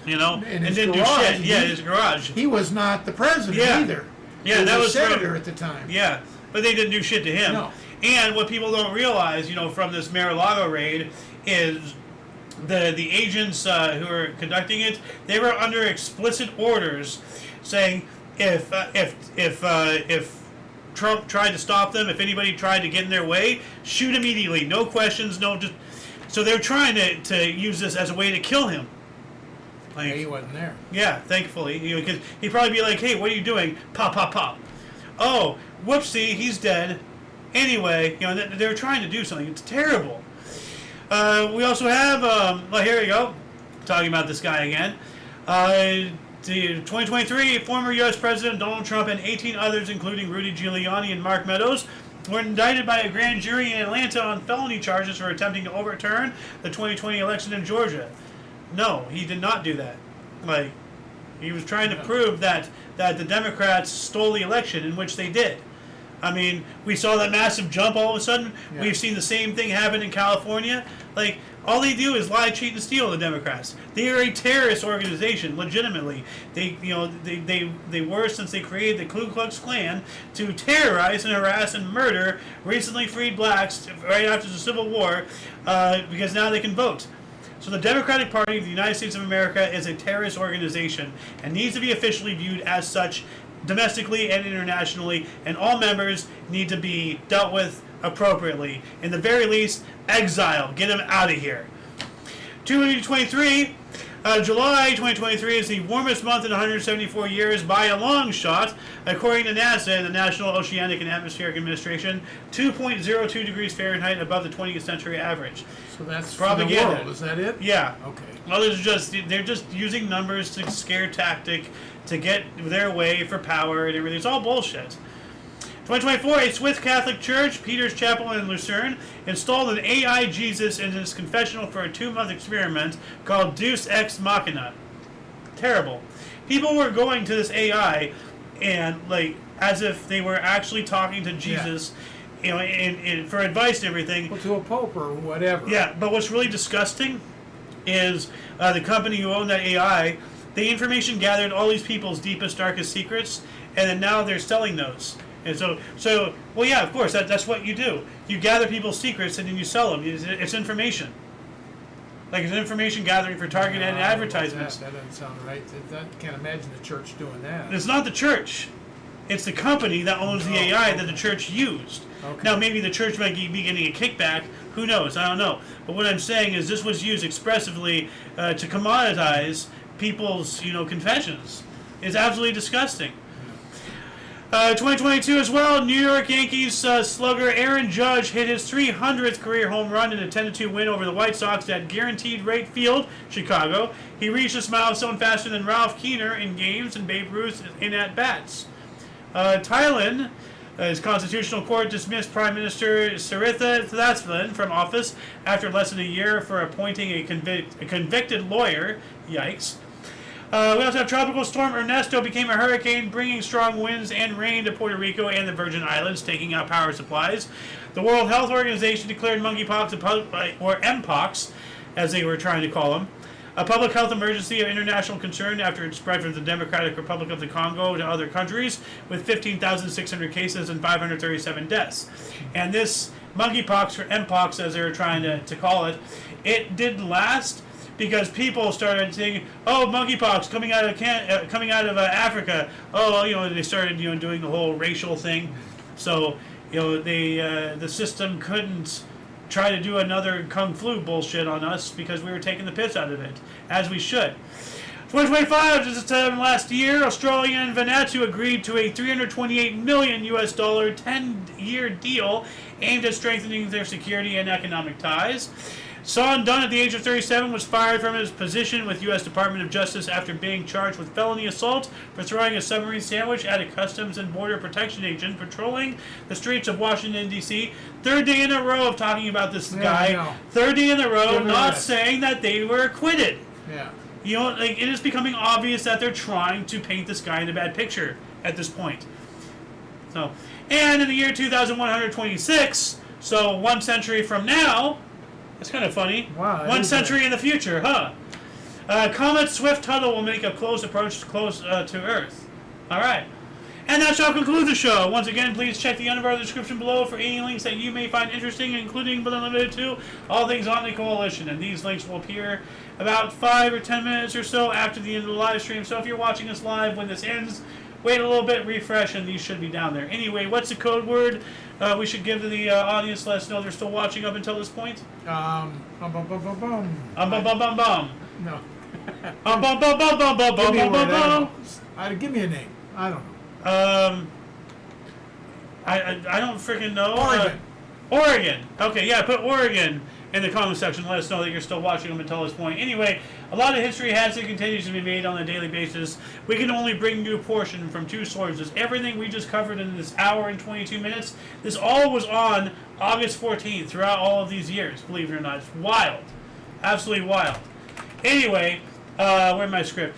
In and his didn't garage. do shit. Yeah, in his garage. He was not the president either. Yeah, he was that a was senator at the time. Yeah, but they didn't do shit to him. No. And what people don't realize, from this Mar-a-Lago raid, is the agents who were conducting it, they were under explicit orders saying if Trump tried to stop them, if anybody tried to get in their way, shoot immediately, no questions, so they're trying to use this as a way to kill him. He wasn't there. Yeah, thankfully, because he'd probably be like, "Hey, what are you doing?" Pop, pop, pop. Oh, whoopsie, he's dead. Anyway, they're trying to do something. It's terrible. We also have, here we go, talking about this guy again. The 2023, former U.S. President Donald Trump and 18 others, including Rudy Giuliani and Mark Meadows, were indicted by a grand jury in Atlanta on felony charges for attempting to overturn the 2020 election in Georgia. No, he did not do that. He was trying to prove that the Democrats stole the election, in which they did. I mean, we saw that massive jump all of a sudden. Yeah. We've seen the same thing happen in California. All they do is lie, cheat, and steal, the Democrats. They are a terrorist organization, legitimately. They were, since they created the Ku Klux Klan, to terrorize and harass and murder recently freed blacks right after the Civil War, because now they can vote. So the Democratic Party of the United States of America is a terrorist organization and needs to be officially viewed as such domestically and internationally, and all members need to be dealt with appropriately. In the very least, exile. Get them out of here. 2023, July 2023 is the warmest month in 174 years by a long shot, according to NASA, the National Oceanic and Atmospheric Administration, 2.02 degrees Fahrenheit above the 20th century average. So that's propaganda. For the world, is that it? Yeah. Okay. Well, they're just using numbers to scare tactic to get their way for power and everything. It's all bullshit. 2024, a Swiss Catholic Church, Peter's Chapel in Lucerne, installed an AI Jesus in its confessional for a 2-month experiment called Deus Ex Machina. Terrible. People were going to this AI and, like, as if they were actually talking to Jesus, you know, and for advice and everything. Well, to a pope or whatever. Yeah, but what's really disgusting is the company who owned that AI, the information gathered all these people's deepest, darkest secrets, and then now they're selling those. And so, well, yeah, of course, that's what you do. You gather people's secrets and then you sell them. It's information. Like, it's information gathering for targeted advertisements. That doesn't sound right. I can't imagine the church doing that. It's not the church. It's the company that owns the AI that the church used. Okay. Now, maybe the church might be getting a kickback. Who knows? I don't know. But what I'm saying is this was used expressively to commoditize people's, you know, confessions. It's absolutely disgusting. 2022 as well, New York Yankees slugger Aaron Judge hit his 300th career home run in a 10-2 win over the White Sox at Guaranteed Rate Field, Chicago. He reached this milestone faster than Ralph Keener in games and Babe Ruth in at-bats. Thailand, his constitutional court dismissed Prime Minister Saritha Thasalan from office after less than a year for appointing a convicted lawyer. Yikes. We also have Tropical Storm Ernesto became a hurricane, bringing strong winds and rain to Puerto Rico and the Virgin Islands, taking out power supplies. The World Health Organization declared monkeypox, or Mpox, as they were trying to call them, a public health emergency of international concern after it spread from the Democratic Republic of the Congo to other countries, with 15,600 cases and 537 deaths. And this monkeypox, or Mpox, as they were trying to call it, it didn't last, because people started saying, "Oh, monkeypox coming out of Africa." Oh, you know, they started, you know, doing the whole racial thing. So, you know, the system couldn't try to do another kung flu bullshit on us because we were taking the piss out of it, as we should. 2025, this time last year, Australia and Vanuatu agreed to a $328 million 10-year deal aimed at strengthening their security and economic ties. Son Dunn, at the age of 37, was fired from his position with U.S. Department of Justice after being charged with felony assault for throwing a submarine sandwich at a Customs and Border Protection agent patrolling the streets of Washington, D.C. Third day in a row of talking about this guy. Third day in a row, not saying that they were acquitted. Yeah. You know, like, it is becoming obvious that they're trying to paint this guy in a bad picture at this point. So, and in the year 2126, so 1 century from now. That's kind of funny. Wow. 1 century in the future, huh? Comet Swift Tuttle will make a close approach to Earth. All right. And that shall conclude the show. Once again, please check the underbar description below for any links that you may find interesting, including but not limited to all things on the Coalition. And these links will appear about 5 or 10 minutes or so after the end of the live stream. So if you're watching us live when this ends, wait a little bit, refresh, and these should be down there. Anyway, what's the code word we should give to the audience? Let us know they're still watching up until this point. Bum. Bum bum bum bum bum. No. Bum bum bum bum bum bum Give me a bum word, bum bum. give me a name. I don't know. I don't freaking know. Oregon. Oregon. Okay, yeah, put Oregon in the comment section. Let us know that you're still watching them until this point. Anyway, a lot of history has and continues to be made on a daily basis. We can only bring you a portion from 2 sources. Everything we just covered in this hour and 22 minutes, this all was on August 14th throughout all of these years, believe it or not. It's wild. Absolutely wild. Anyway, where's my script?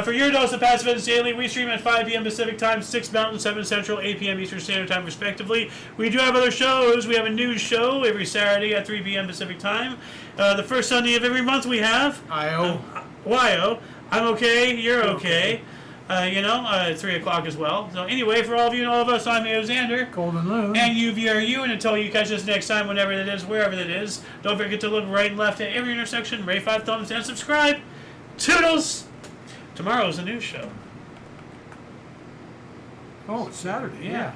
For your dose of Passive Events Daily, we stream at 5 p.m. Pacific Time, 6 Mountain, 7 Central, 8 p.m. Eastern Standard Time, respectively. We do have other shows. We have a news show every Saturday at 3 p.m. Pacific Time. The first Sunday of every month we have YO. I'm okay. You're okay. At 3 o'clock as well. So anyway, for all of you and all of us, I'm Xander. Golden Lou. And you are you. And until you catch us next time, whenever that is, wherever that is, don't forget to look right and left at every intersection, rate 5 thumbs, and subscribe. Toodles! Tomorrow's a news show. Oh, it's Saturday. Yeah.